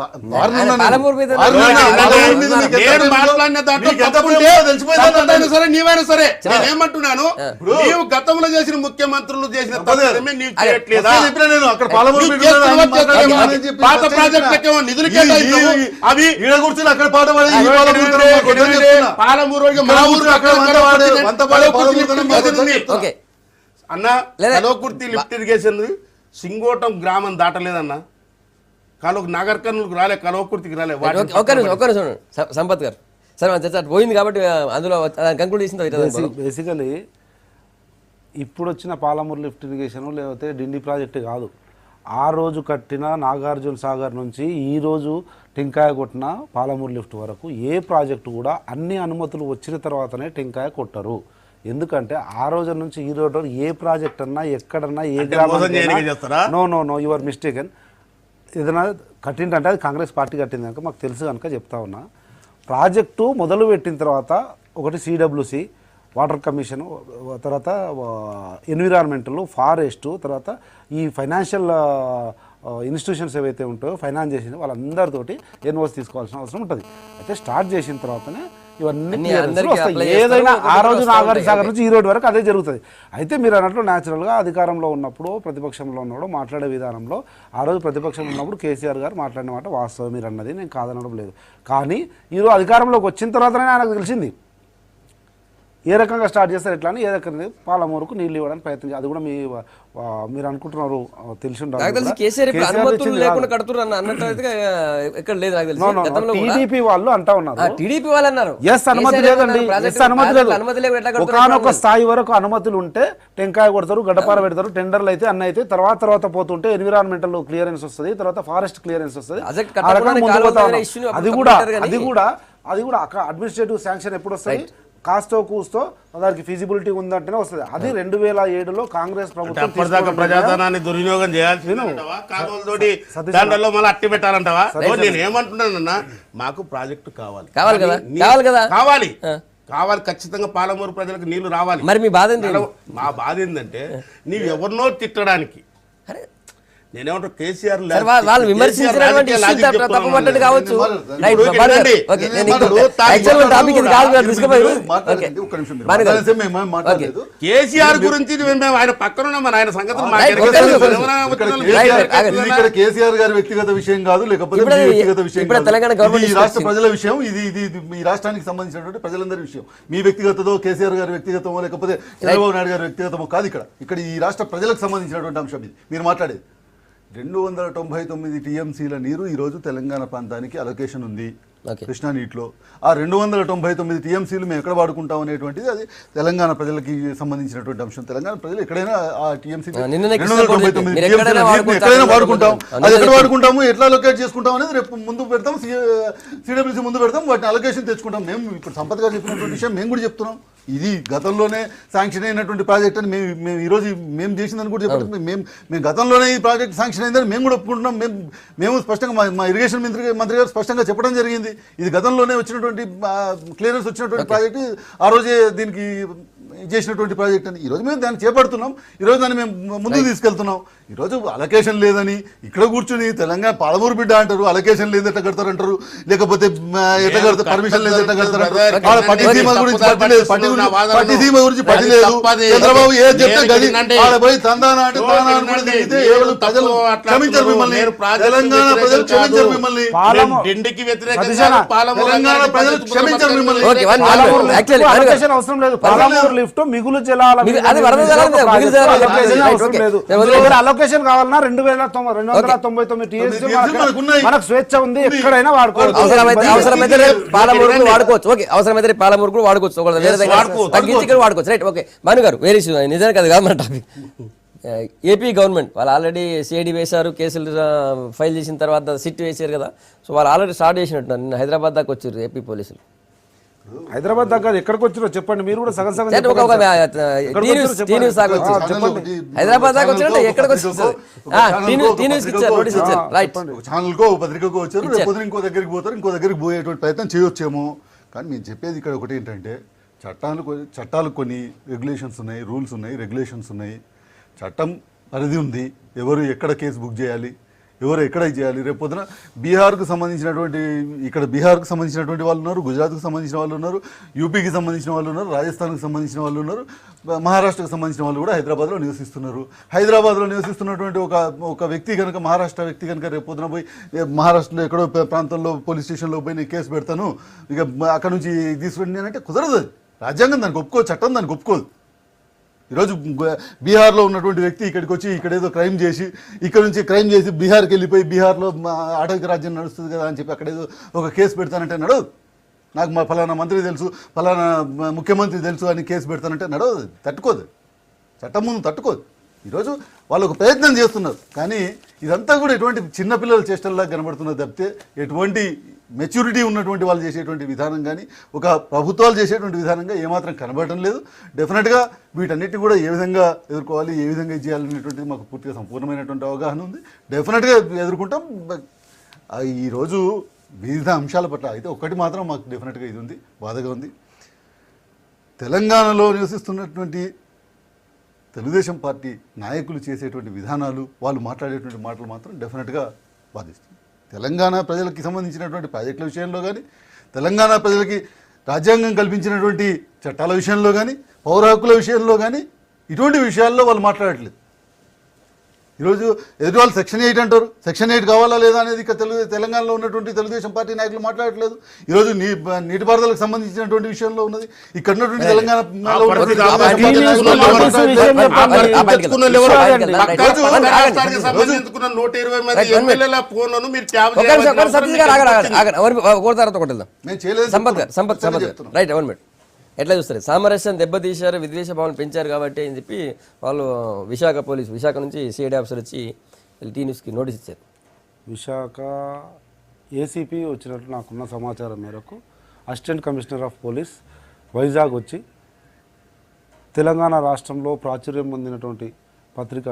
పాలమూరు మీద నేను మాట్లాడిన దాంట్లో తప్పుంటే తప్పైనా సరే నీవైనా సరే నేను ఏమంటున్నాను, నీవు గతంలో చేసిన ముఖ్యమంత్రులు చేసిన తప్పులమే నీవు చేయట్లేదా? నేను అక్కడ పాలమూరు నువ్వు చేస్తున్న పాత ప్రాజెక్టులకేమో నిధులు కేటాయించావు, అవి ఈడ కూర్చొని అక్కడ పాట పాడే పాలమూరు మా ఊరు ఓకే అన్న కలవకుర్తి లిఫ్ట్ ఇరిగేషన్ సింగోటం గ్రామం దాటలేదన్న, నగర్ కర్నూలుకు రాలే, కలవకుర్తికి రాలే. ఒక్క నిమిషం సంపత్ గారు, సరే మన చర్చ పోయింది కాబట్టి అందులో కంక్లూడ్ చేసిన బేసికలీ ఇప్పుడు వచ్చిన పాలమూరు లిఫ్ట్ ఇరిగేషన్ లేకపోతే డిండి ప్రాజెక్టు కాదు, ఆ రోజు కట్టిన నాగార్జున సాగర్ నుంచి ఈ రోజు టెంకాయ కొట్టిన పాలమూరు లిఫ్ట్ వరకు ఏ ప్రాజెక్టు కూడా అన్ని అనుమతులు వచ్చిన తర్వాతనే టెంకాయ కొట్టరు. ఎందుకంటే ఆ రోజు నుంచి ఈ రోజు ఏ ప్రాజెక్ట్ అన్నా ఎక్కడన్నా ఏ గ్రామం నో యువర్ మిస్టేకెన్ ఏదైనా కట్టిందంటే అది కాంగ్రెస్ పార్టీ కట్టింది కనుక మాకు తెలుసు కనుక చెప్తా ఉన్నా. ప్రాజెక్టు మొదలు పెట్టిన తర్వాత ఒకటి సిడబ్ల్యూసి, వాటర్ కమిషన్, తర్వాత ఎన్విరాన్మెంటల్, ఫారెస్ట్, తర్వాత ఈ ఫైనాన్షియల్ ఇన్స్టిట్యూషన్స్ ఏవైతే ఉంటాయో ఫైనాన్స్ చేసిన వాళ్ళందరితోటి ఎన్ఓసి తీసుకోవాల్సిన అవసరం ఉంటుంది. అయితే స్టార్ట్ చేసిన తర్వాతనే ఇవన్నీ ఏదైనా ఆ రోజు నాగార్జున సాగర్ నుంచి ఈ రోడ్డు వరకు అదే జరుగుతుంది. అయితే మీరు అన్నట్లు న్యాచురల్గా అధికారంలో ఉన్నప్పుడు ప్రతిపక్షంలో ఉన్నప్పుడు మాట్లాడే విధానంలో ఆ రోజు ప్రతిపక్షంలో ఉన్నప్పుడు కేసీఆర్ గారు మాట్లాడిన మాట వాస్తవం మీరు అన్నది, నేను కాదనడం లేదు. కానీ ఈరోజు అధికారంలోకి వచ్చిన తర్వాతనే ఆయనకు తెలిసింది ఏ రకంగా స్టార్ట్ చేస్తారు ఎట్లా అని. ఏ రకంగా పాలమూరుకు నీళ్ళు ఇవ్వడానికి ప్రయత్నం, అది కూడా మీరు అనుకుంటున్నారు తెలిసి టీడీపీ వాళ్ళు అంటా ఉన్నారు ఎస్ అనుమతి లేదండి, ఎస్ అనుమతి లేదు. ఒకనొక స్థాయి వరకు అనుమతులు ఉంటే టెంకాయ కొడతారు, గడ్డపార పెడతారు, టెండర్లు అయితే అన్న అయితే తర్వాత పోతుంటే ఎన్విరాన్మెంటల్ క్లియరెన్స్ వస్తుంది, తర్వాత ఫారెస్ట్ క్లియరెన్స్ వస్తుంది. అది కూడా అడ్మినిస్ట్రేటివ్ శాంక్షన్ ఎప్పుడు వస్తుంది, కాస్తో కూస్తో దానికి ఫీజిబిలిటీ ఉందంటేనే వస్తుంది. అది 2007లో కాంగ్రెస్ ప్రభుత్వం ప్రజాధనాన్ని దుర్వినియోగం చేయాల్సి దాంట్లో మళ్ళీ అట్టి పెట్టాలంటావా? నేను ఏమంటున్నానన్నా, మాకు ప్రాజెక్టు కావాలి ఖచ్చితంగా పాలమూరు ప్రజలకు నీళ్లు రావాలి. మరి మీ బాధ మా బాధ ఏంటంటే నీవు ఎవరినో తిట్టడానికి నేనేమంటారు కేసీఆర్ వాళ్ళు విమర్శించినటువంటి తప్పు పట్టడు కావచ్చు. కేసీఆర్ గురించి ఆయన పక్కన ఆయన సంగతులు కేసీఆర్ గారి వ్యక్తిగత విషయం కాదు, లేకపోతే వ్యక్తిగత విషయం, తెలంగాణ గవర్నమెంట్ ఈ రాష్ట్ర ప్రజల విషయం, ఇది ఈ రాష్ట్రానికి సంబంధించినటువంటి ప్రజలందరి విషయం. మీ వ్యక్తిగతదో కేసీఆర్ గారి వ్యక్తిగతమో లేకపోతే చంద్రబాబు నాయుడు గారి వ్యక్తిగతమో కాదు. ఇక్కడ ఈ రాష్ట్ర ప్రజలకు సంబంధించినటువంటి అంశం ఇది మీరు మాట్లాడేది. 299 టీఎంసీల నీరు ఈరోజు తెలంగాణ ప్రాంతానికి అలొకేషన్ ఉంది కృష్ణా నీటిలో. ఆ 299 టీఎంసీలు మేము ఎక్కడ వాడుకుంటాం అనేటువంటిది అది తెలంగాణ ప్రజలకి సంబంధించినటువంటి అంశం. తెలంగాణ ప్రజలు ఎక్కడైనా ఆ టీఎంసీ 299 ఎక్కడైనా వాడుకుంటాం. అది ఎక్కడ వాడుకుంటాము, ఎట్లా అలొకేట్ చేసుకుంటాం అనేది రేపు ముందు పెడతాం, సిడబ్ల్యూసీ ముందు పెడతాం, వాటిని అలొకేషన్ తెచ్చుకుంటాం. మేము ఇప్పుడు సంపత్ గారు చెప్పినటువంటి విషయం మేము కూడా చెప్తున్నాం. ఇది గతంలోనే శాంక్షన్ అయినటువంటి ప్రాజెక్ట్ అని మేము ఈరోజు మేము చేసిందని కూడా చెప్పండి. మేము గతంలోనే ఈ ప్రాజెక్ట్ శాంక్షన్ అయిందని మేము కూడా ఒప్పుకుంటున్నాం. మేము స్పష్టంగా మా ఇరిగేషన్ మంత్రి గారు స్పష్టంగా చెప్పడం జరిగింది. ఇది గతంలోనే వచ్చినటువంటి క్లియరెన్స్ వచ్చినటువంటి ప్రాజెక్టు, ఆ రోజే దీనికి చేసినటువంటి ప్రాజెక్ట్ అని. ఈరోజు మేము దాన్ని చేపడుతున్నాం, ఈరోజు దాన్ని మేము ముందుకు తీసుకెళ్తున్నాం. ఈరోజు అలొకేషన్ లేదని ఇక్కడ కూర్చుని తెలంగాణ పాలమూరు బిడ్డ అంటారు, అలొకేషన్ లేదు ఎట్లా కడతారు అంటారు, లేకపోతే ఎట్లా కడతారు, పర్మిషన్ లేదు ఎట్లా కడతారు అంటారు. పట్టిసీమ గురించి పట్టి లేదు, పట్టిసీమ గురించి పట్టి లేదు. చంద్రబాబు ఏది చెప్తే గది ఆడ పోయి తందానా అంటే ప్రజలు క్షమించారు మిమ్మల్ని, తెలంగాణ ప్రజలు క్షమించారు మిమ్మల్ని, తెలంగాణ ప్రజలు క్షమించారు మిమ్మల్ని. అవసరం లేదు, పాలమూరు లిఫ్ట్ మిగులు జలాల అలొకేషన్ కావాలన్నా 2,299 టీఎంసీ మనకు స్వేచ్ఛ ఉంది, ఎక్కడైనా వాడుకోవచ్చు. అవసరమైతే పాలమూరు వాడుకోవచ్చు. ఓకే, అవసరమైతే పాలమూరు కూడా వాడుకోవచ్చు, తగ్గించి వాడుకోవచ్చు. Right, okay. భాను గారు వేరే ఇష్యూ, నిజానికి అది కాదు మన టాపిక్. ఏపీ గవర్నమెంట్ వాళ్ళు ఆల్రెడీ సిఐడి వేశారు, కేసులు ఫైల్ చేసిన తర్వాత సిట్ వేసారు కదా, సో వాళ్ళు ఆల్రెడీ స్టార్ట్ చేసినట్టున్నారు. నిన్న హైదరాబాద్ దాకా వచ్చారు ఏపీ పోలీసులు. హైదరాబాద్ దాకా ఎక్కడికి వచ్చిరో చెప్పండి, మీరు కూడా సగం హైదరాబాద్ దాకా వచ్చినట్టు ఎక్కడికి వచ్చారు, ఛానల్కో పత్రికకో వచ్చారు, రేపు ఇంకో దగ్గరికి పోతారు, ఇంకో దగ్గరికి పోయేటువంటి ప్రయత్నం చేయొచ్చేమో. కానీ మేము చెప్పేది ఇక్కడ ఒకటి ఏంటంటే, చట్టాలు కొన్ని రెగ్యులేషన్స్ ఉన్నాయి, రూల్స్ ఉన్నాయి, రెగ్యులేషన్స్ ఉన్నాయి. చట్టం పరిధి ఉంది. ఎవరు ఎక్కడ కేసు బుక్ చేయాలి, ఎవరు ఎక్కడ చేయాలి. రేపు పొద్దున బీహార్కు సంబంధించినటువంటి ఇక్కడ బీహార్కు సంబంధించినటువంటి వాళ్ళు ఉన్నారు, గుజరాత్కు సంబంధించిన వాళ్ళు ఉన్నారు, యూపీకి సంబంధించిన వాళ్ళు ఉన్నారు, రాజస్థాన్కి సంబంధించిన వాళ్ళు ఉన్నారు, మహారాష్ట్రకు సంబంధించిన వాళ్ళు కూడా హైదరాబాద్లో నివసిస్తున్నారు. హైదరాబాద్లో నివసిస్తున్నటువంటి ఒక వ్యక్తి కనుక, మహారాష్ట్ర వ్యక్తి కనుక రేపు పొద్దున పోయి మహారాష్ట్రలో ఎక్కడో ప్రాంతంలో పోలీస్ స్టేషన్లో పోయి నేను కేసు పెడతాను, ఇక అక్కడ నుంచి తీసుకుని అంటే కుదరదు. రాజ్యాంగం దానికి ఒప్పుకోదు, చట్టం దానికి ఒప్పుకోదు. ఈరోజు బీహార్లో ఉన్నటువంటి వ్యక్తి ఇక్కడికి వచ్చి ఇక్కడ ఏదో క్రైమ్ చేసి ఇక్కడ నుంచి క్రైమ్ చేసి బీహార్కి వెళ్ళిపోయి బీహార్లో ఆటవిక రాజ్యం నడుస్తుంది కదా అని చెప్పి అక్కడ ఏదో ఒక కేసు పెడతానంటే నడవదు. నాకు మా ఫలానా మంత్రి తెలుసు, ఫలానా ముఖ్యమంత్రి తెలుసు అని కేసు పెడతానంటే నడవదు, తట్టుకోదు, చట్టం ముందు తట్టుకోదు. ఈరోజు వాళ్ళు ఒక ప్రయత్నం చేస్తున్నారు, కానీ ఇదంతా కూడా ఎటువంటి చిన్నపిల్లల చేష్టల్లా కనబడుతున్నది తప్పితే ఎటువంటి మెచ్యూరిటీ ఉన్నటువంటి వాళ్ళు చేసేటువంటి విధానం కానీ ఒక ప్రభుత్వాలు చేసేటువంటి విధానంగా ఏమాత్రం కనబడటం లేదు. డెఫినెట్గా వీటన్నిటిని కూడా ఏ విధంగా ఎదుర్కోవాలి, ఏ విధంగా చేయాలనేటువంటిది మాకు పూర్తిగా సంపూర్ణమైనటువంటి అవగాహన ఉంది. డెఫినెట్గా ఎదుర్కొంటాం. ఈరోజు వివిధ అంశాల పట్ల అయితే ఒక్కటి మాత్రం మాకు డెఫినెట్గా ఇది ఉంది, బాధగా ఉంది. తెలంగాణలో నివసిస్తున్నటువంటి తెలుగుదేశం పార్టీ నాయకులు చేసేటువంటి విధానాలు, వాళ్ళు మాట్లాడేటువంటి మాటలు మాత్రం డెఫినెట్గా బాధిస్తుంది. తెలంగాణ ప్రజలకి సంబంధించినటువంటి ప్రాజెక్టుల విషయంలో కానీ, తెలంగాణ ప్రజలకి రాజ్యాంగం కల్పించినటువంటి చట్టాల విషయంలో కానీ, పౌర హక్కుల విషయంలో కానీ ఇటువంటి విషయాల్లో వాళ్ళు మాట్లాడట్లేదు. ఈరోజు ఎదుటి వాళ్ళు సెక్షన్ 8 అంటారు, సెక్షన్ 8 కావాలా లేదా అనేది ఇక తెలంగాణలో ఉన్నటువంటి తెలుగుదేశం పార్టీ నాయకులు మాట్లాడట్లేదు. ఈరోజు నీటిపారుదలకు సంబంధించినటువంటి విషయంలో ఉన్నది ఇక్కడ ఉన్నటువంటి తెలంగాణలో ఎట్లా చూస్తారు? సామరస్యం దెబ్బతీశారు, విద్వేష భావన పెంచారు కాబట్టి అని చెప్పి వాళ్ళు విశాఖ నుంచి సిఐడి ఆఫీసర్ వచ్చి టీ న్యూస్కి నోటీస్ ఇచ్చారు. విశాఖ ఏసీపీ వచ్చినట్టు నాకున్న సమాచారం మేరకు assistant commissioner of police Vizag వచ్చి తెలంగాణ రాష్ట్రంలో ప్రాచుర్యం పొందినటువంటి పత్రిక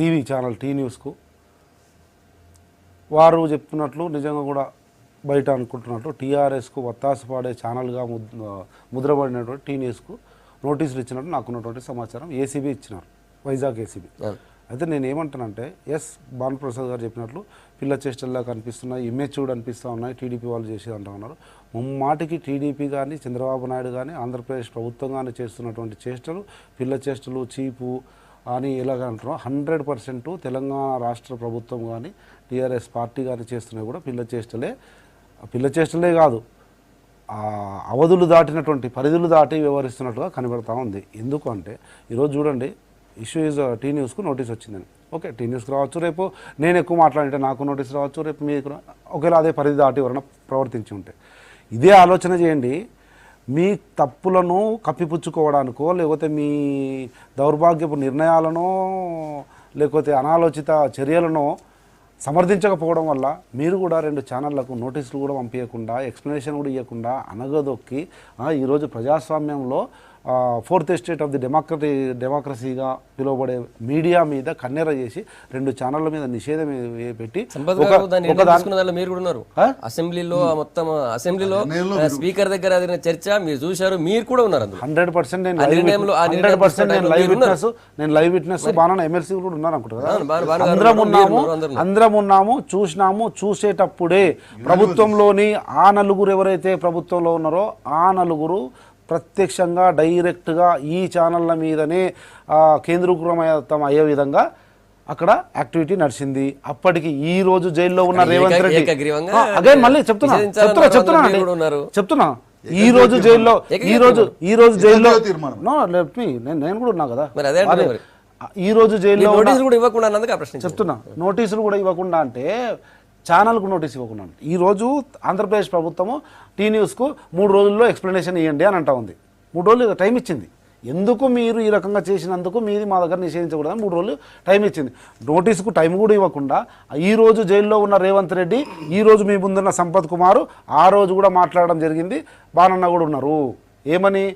టీవీ ఛానల్ టీ న్యూస్కు వారు చెప్తున్నట్లు నిజంగా కూడా బయట అనుకుంటున్నట్టు టీఆర్ఎస్కు వత్తాసు పాడే ఛానల్గా ముద్రపడినటువంటి టీ న్యూస్కు నోటీసులు ఇచ్చినట్టు నాకున్నటువంటి సమాచారం ఏసీబీ ఇచ్చినారు, వైజాగ్ ఏసీబీ. అయితే నేను ఏమంటానంటే, భానుప్రసాద్ గారు చెప్పినట్లు పిల్ల చేష్టల్లా కనిపిస్తున్నాయి, ఇమ్మెచ్యూర్డ్ అనిపిస్తూ ఉన్నాయి టీడీపీ వాళ్ళు చేసేది అంటూ ఉన్నారు. ముమ్మాటికి టీడీపీ కానీ చంద్రబాబు నాయుడు కానీ ఆంధ్రప్రదేశ్ ప్రభుత్వం కానీ చేస్తున్నటువంటి చేష్టలు పిల్ల చేష్టలు, చీపు అని ఎలాగ అంటున్నాం. 100% తెలంగాణ రాష్ట్ర ప్రభుత్వం కానీ టీఆర్ఎస్ పార్టీ కానీ చేస్తున్నవి కూడా పిల్ల చేష్టలే కాదు, అవధులు దాటినటువంటి పరిధులు దాటి వ్యవహరిస్తున్నట్టుగా కనబడతా ఉంది. ఎందుకు అంటే ఈరోజు చూడండి, ఇష్యూ ఈజ్ టీ న్యూస్కు నోటీస్ వచ్చిందని. ఓకే, టీ న్యూస్కి రావచ్చు, రేపు నేను ఎక్కువ మాట్లాడితే నాకు నోటీస్ రావచ్చు, రేపు మీకు ఒకవేళ అదే పరిధి దాటి ఎవరైనా ప్రవర్తించి ఉంటే. ఇదే ఆలోచన చేయండి. మీ తప్పులను కప్పిపుచ్చుకోవడానికో, లేకపోతే మీ దౌర్భాగ్యపు నిర్ణయాలనో, లేకపోతే అనాలోచిత చర్యలను సమర్థించకపోవడం వల్ల మీరు కూడా 2 ఛానళ్లకు నోటీసులు కూడా పంపించకుండా, ఎక్స్ప్లెనేషన్ కూడా ఇవ్వకుండా అనగదొక్కి ఈరోజు ప్రజాస్వామ్యంలో 4th ఎస్టేట్ ఆఫ్ ది డెమోక్రసీగా పిలువబడే మీడియా మీద కన్నెర చేసి 2 ఛానళ్ళ మీద నిషేధం పెట్టి మీరు కూడా ఉన్నారు. అసెంబ్లీలో మొత్తం అసెంబ్లీలో స్పీకర్ దగ్గర చర్చ మీరు చూశారు, మీరు కూడా ఉన్నారు. 100% నేను లైవ్ విట్నెస్ బాగా ఎమ్మెల్సీ కూడా ఉన్నారు అనుకుంటా. అందరం ఉన్నాము, చూసినాము. చూసేటప్పుడే ప్రభుత్వంలోని ఆ నలుగురు ఎవరైతే ప్రభుత్వంలో ఉన్నారో ఆ నలుగురు ప్రత్యక్షంగా డైరెక్ట్గా ఈ ఛానళ్ళ మీదనే కేంద్రీకృతం అయ్యే విధంగా అక్కడ యాక్టివిటీ నడిచింది. అప్పటికి ఈ రోజు జైల్లో ఉన్న రేవంత్ రెడ్డి అగైన్ మళ్ళీ చెప్తున్నా ఈ రోజు జైల్లో నేను కూడా ఉన్నా కదా, ఈ రోజు జైల్లో చెప్తున్నా నోటీసులు కూడా ఇవ్వకుండా అంటే ఛానల్కు నోటీస్ ఇవ్వకుండా. ఈరోజు ఆంధ్రప్రదేశ్ ప్రభుత్వము టీ న్యూస్కు 3 రోజుల్లో ఎక్స్ప్లెనేషన్ ఇవ్వండి అని అంటా ఉంది. 3 రోజులు టైం ఇచ్చింది. ఎందుకు మీరు ఈ రకంగా చేసినందుకు మీది మా దగ్గర నిషేధించకూడదని 3 రోజులు టైం ఇచ్చింది. నోటీసుకు టైం కూడా ఇవ్వకుండా ఈరోజు జైల్లో ఉన్న రేవంత్ రెడ్డి, ఈరోజు మీ ముందున్న సంపత్ కుమార్ ఆ రోజు కూడా మాట్లాడడం జరిగింది. బాణన్న కూడా ఉన్నారు. ఏమని?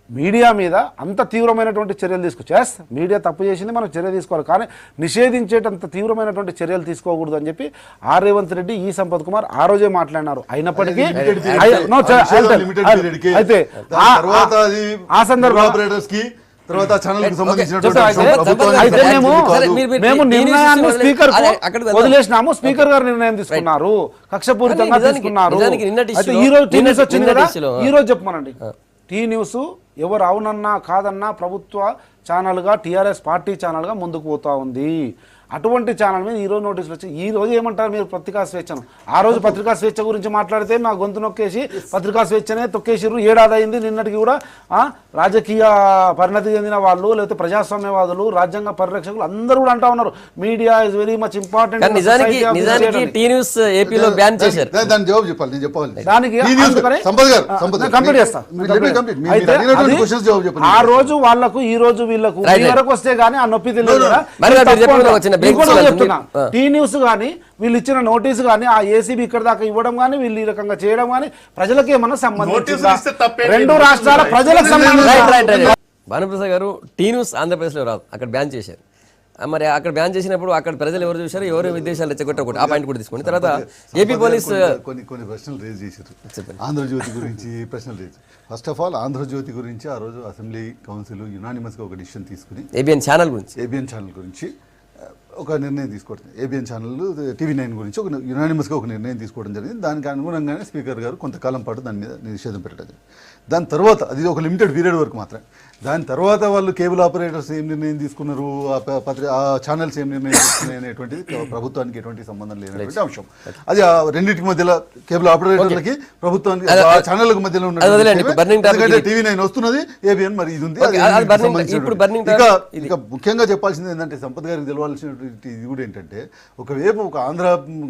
మీడియా మీద అంత తీవ్రమైనటువంటి చర్యలు తీసుకోవచ్చు. మీడియా తప్పు చేసింది, మనం చర్య తీసుకోవాలి, కానీ నిషేధించేటంత తీవ్రమైనటువంటి చర్యలు తీసుకోకూడదు అని చెప్పి రేవంత్ రెడ్డి, సంపత్ కుమార్ ఆ రోజే మాట్లాడినారు. అయినప్పటికీ అయితే ఆ సందర్భంలో తర్వాత ఆ ఛానల్ కి Okay. సంబంధించినటువంటి చెప్పండి. అంశం ప్రభుత్వానికి అయితే సంబంధించింది మేము సరే, కాదు. మీరు- మేము మీరు నిర్ణయాన్ని TNS స్పీకర్ అదే, అక్కడికి వెళ్దాం. వదిలేసినాము, స్పీకర్ గారు నిర్ణయం తీసుకున్నారు, కక్షపూరితంగా నిజానికి- తీసుకున్నారు. నిజానికి నిన్నటి అయితే issue- ఈ రోజు టీ న్యూస్ వచ్చింది నిన్నటి కదా, issue-లో, ఈ రోజు చెప్పమనండి. టీ న్యూస్ ఎవరు అవునన్నా కాదన్నా ప్రభుత్వ ఛానల్గా, టీఆర్ఎస్ పార్టీ ఛానల్గా ముందుకు పోతా ఉంది. అటువంటి ఛానల్ మీద ఈ రోజు నోటీసులు వచ్చి ఈ రోజు ఏమంటారు మీరు పత్రికా స్వేచ్ఛను? ఆ రోజు పత్రికా స్వేచ్ఛ గురించి మాట్లాడితే మా గొంతు నొక్కేసి పత్రికా స్వేచ్ఛనే తొక్కేసిర్రు. ఏడాది అయింది, నిన్నటికి కూడా రాజకీయ పరిణతి చెందిన వాళ్ళు, లేకపోతే ప్రజాస్వామ్యవాదులు, రాజ్యాంగ పరిరక్షకులు అందరూ కూడా అంటా ఉన్నారు media is very much important. కానీ నిజానికి టీ న్యూస్ ఏపీలో బ్యాన్ చేశారు. దాని జవాబు చెప్పాలి, నేను చెప్పాలి. దానికి ఈ న్యూస్ అందుకనే- సంపత్ గారు, సంపత్ గారు, కంప్లీట్ చేస్తా. మీరు let me complete. మీరు అయితే అడిగినటువంటి అది questions జవాబు చెప్పండి. ఆ రోజు వాళ్ళకు ఈ రోజు వీళ్ళకు Right, ఈ right. వరకు వస్తే గానీ ఆ నొప్పి తెలియదు కదా. మరి ఇది మీరు తప్పు చెప్పిన అంటారు. వచ్చిన breaks ఇంకోటి వెళ్తుంది. చెప్తున్నా, టీ న్యూస్ గానీ వీళ్ళు ఇచ్చిన నోటీసు గానీ ఆ ఏసీబీ ఇక్కడ దాకా ఇవ్వడం గానీ వీళ్ళు ఈ రకంగా చేయడం గానీ ప్రజలకు ఏమన్నా నోటీసులు ఇస్తే తప్పేంటి? సంబంధించిందా? రెండు రాష్ట్రాల ప్రజలకు సంబంధించిన భానుప్రసాద్ గారు టీ న్యూస్ ఆంధ్రప్రదేశ్లో రాదు, అక్కడ బ్యాన్ చేశారు. మరి అక్కడ బ్యాన్ చేసినప్పుడు అక్కడ ప్రజలు ఎవరు చూశారు, ఎవరు విదేశాలు రెచ్చగొట్టకూడదు, ఆ పాయింట్ కూడా తీసుకోండి. తర్వాత ఏపీ పోలీస్ కొన్ని ప్రశ్నలు రేజ్ చేశారు. ఆంధ్రజ్యోతి గురించి ప్రశ్నలు raise. First of all Andhra Jyothy గురించి ఆ రోజు అసెంబ్లీ కౌన్సిల్ యునానిమస్గా ఒక డిసిషన్ తీసుకుని ఏబిఎన్ ఛానల్ గురించి ఏబిఎన్ ఛానల్ గురించి ఒక నిర్ణయం తీసుకోవడం, ఏబిఎన్ ఛానల్ టీవీ9 గురించి ఒక యునానిమస్గా ఒక నిర్ణయం తీసుకోవడం జరిగింది. దానికి అనుగుణంగానే స్పీకర్ గారు కొంతకాలం పాటు దాని మీద నిషేధం పెట్టడం జరిగింది. దాని తర్వాత అది ఒక లిమిటెడ్ పీరియడ్ వరకు మాత్రమే. దాని తర్వాత వాళ్ళు కేబుల్ ఆపరేటర్స్ ఏం నిర్ణయం తీసుకున్నారు, ఆ ఛానల్స్ ఏం నిర్ణయం తీసుకున్నాయి అనేటువంటిది ప్రభుత్వానికి ఎటువంటి సంబంధం లేనటువంటి అంశం. అది ఆ రెండింటికి మధ్యలో కేబుల్ ఆపరేటర్లకి ప్రభుత్వానికి ఆ ఛానళ్ళకి మధ్యలో ఉన్న టీవీ9 వస్తున్నది, ఏబిఎన్ మరి ఇది ఉంది. ఇక ముఖ్యంగా చెప్పాల్సింది ఏంటంటే సంపత్ గారికి తెలవాల్సినటువంటి ఇది కూడా ఏంటంటే, ఒకవైపు ఒక ఆంధ్ర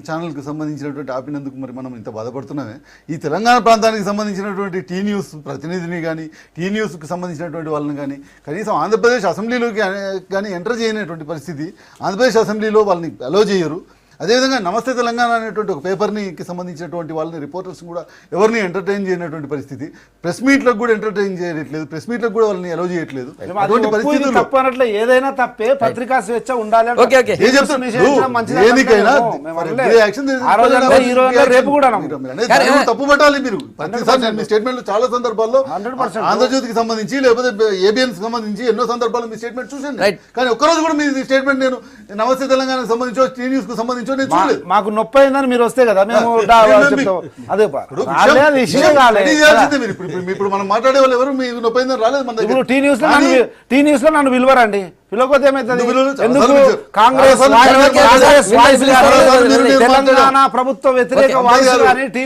ఛానల్కి సంబంధించినటువంటి ఆపినందుకు మరి మనం ఇంత బాధపడుతున్నామే, ఈ తెలంగాణ ప్రాంతానికి సంబంధించినటువంటి టీ న్యూస్ ప్రతినిధిని కానీ టీ న్యూస్కి సంబంధించినటువంటి వాళ్ళని కానీ కనీసం ఆంధ్రప్రదేశ్ అసెంబ్లీలోకి కానీ ఎంటర్ చేయనటువంటి పరిస్థితి. ఆంధ్రప్రదేశ్ అసెంబ్లీలో వాళ్ళని అలో చేయరు. అదేవిధంగా నమస్తే తెలంగాణ అనేటువంటి ఒక పేపర్కి సంబంధించినటువంటి వాళ్ళని రిపోర్టర్స్ కూడా ఎవరిని ఎంటర్టైన్ చేయనటువంటి పరిస్థితి. ప్రెస్ మీట్లకు కూడా ఎంటర్టైన్ చేయట్లేదు, ప్రెస్ మీట్లకు కూడా వాళ్ళని అలో చేయట్లేదు. అటువంటి పరిస్థితుల్లో తప్పు అన్నట్లు ఏదైనా తప్పే, పత్రికా స్వేచ్ఛ ఉండాలి. Okay, okay. దేనికైనా రేపు కూడా తప్పు పట్టాలి మీరు. ప్రతిసారి మీ స్టేట్మెంట్ చాలా సందర్భాల్లో 100% ఆంధ్రజ్యోతికి సంబంధించి లేకపోతే ఏబిఎన్ సంబంధించి ఎన్నో సందర్భాల్లో మీ స్టేట్మెంట్ చూసాను. కానీ ఒక్కరోజు కూడా మీ స్టేట్మెంట్ నేను నమస్తే తెలంగాణకు సంబంధించో టీ న్యూస్ కు సంబంధించి మాకు నొప్పి అయిందని మీరు వస్తే కదా మేము అదే ఇప్పుడు మనం మాట్లాడే వాళ్ళు ఎవరు మీకు నొప్పి అయిందని రాలేదు మన దగ్గర. ఇప్పుడు టీ న్యూస్ లో నన్ను పిలవరండి, పిలవకపోతే ఏమైతుంది? ఎందుకు కాంగ్రెస్ తెలంగాణ ప్రభుత్వ వ్యతిరేక వాయిస్ కానీ టీ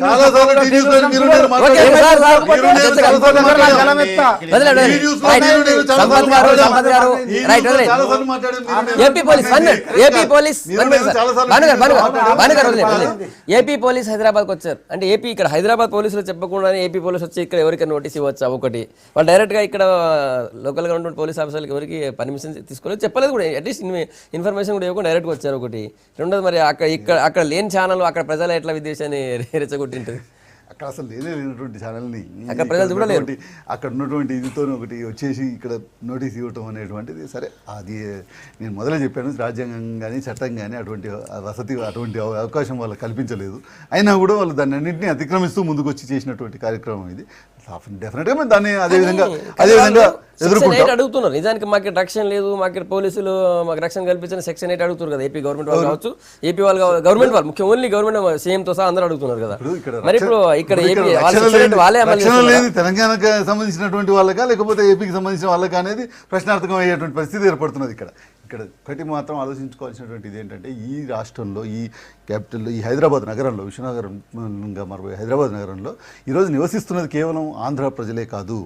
ఏపీ పోలీస్ హైదరాబాద్ కు వచ్చారు అంటే ఏపీ ఇక్కడ హైదరాబాద్ పోలీసులు చెప్పకుండానే ఏపీ పోలీసు వచ్చి ఇక్కడ ఎవరికైనా నోటీస్ ఇవ్వచ్చా? ఒకటి వాళ్ళు డైరెక్ట్ గా ఇక్కడ లోకల్ గా ఉన్నటువంటి పోలీస్ ఆఫీసర్లకు ఎవరికి పర్మిషన్ తీసుకోలేదు, చెప్పలేదు కూడా, అట్లీస్ట్ ఇన్ఫర్మేషన్ కూడా ఇవ్వకుండా డైరెక్ట్గా వచ్చారు. ఒకటి రెండోది మరి అక్కడ లేని ఛానల్ అక్కడ ప్రజలు ఎట్లా విదేశాన్ని రెచ్చగొట్టింటుంది? అక్కడ అసలు లేనటువంటి ఛానల్ని అక్కడ ప్రజలు కూడా లేరు. అక్కడ ఉన్నటువంటి ఇదితో ఒకటి వచ్చేసి ఇక్కడ నోటీస్ ఇవ్వటం అనేటువంటిది సరే, అది నేను మొదలే చెప్పాను, రాజ్యాంగం కానీ చట్టం కానీ అటువంటి వసతి అటువంటి అవకాశం వాళ్ళకి కల్పించలేదు. అయినా కూడా వాళ్ళు దాన్ని అన్నింటినీ అతిక్రమిస్తూ ముందుకు వచ్చి చేసినటువంటి కార్యక్రమం ఇది. డెఫినెట్గా మేము దాన్ని అదేవిధంగా ఎదుర్కొంటాం. అడుగుతున్నారు నిజానికి మాకు రక్షణ లేదు, మాకు పోలీసులు మాకు రక్షణ కల్పించిన సెక్షన్ 8 అడుగుతున్నారు కదా, ఏపీ గవర్నమెంట్ వాళ్ళు కావచ్చు, ఏపీ వాళ్ళు గవర్నమెంట్ వాళ్ళు ముఖ్యం ఓన్లీ గవర్నమెంట్ సీఎం తో సహా అందరూ అడుగుతున్నారు కదా. మరి ఇప్పుడు ఇక్కడ తెలంగాణకు సంబంధించినటువంటి వాళ్ళకా లేకపోతే ఏపీకి సంబంధించిన వాళ్ళకా అనేది ప్రశ్నార్థకం అయ్యేటువంటి పరిస్థితి ఏర్పడుతున్నది. ఇక్కడ ఒకటి మాత్రం ఆలోచించుకోవాల్సినటువంటిది ఏంటంటే, ఈ రాష్ట్రంలో ఈ క్యాపిటల్లో ఈ హైదరాబాద్ నగరంలో విశ్వనగరంగా మారిపోయే హైదరాబాద్ నగరంలో ఈరోజు నివసిస్తున్నది కేవలం ఆంధ్ర ప్రజలే కాదు,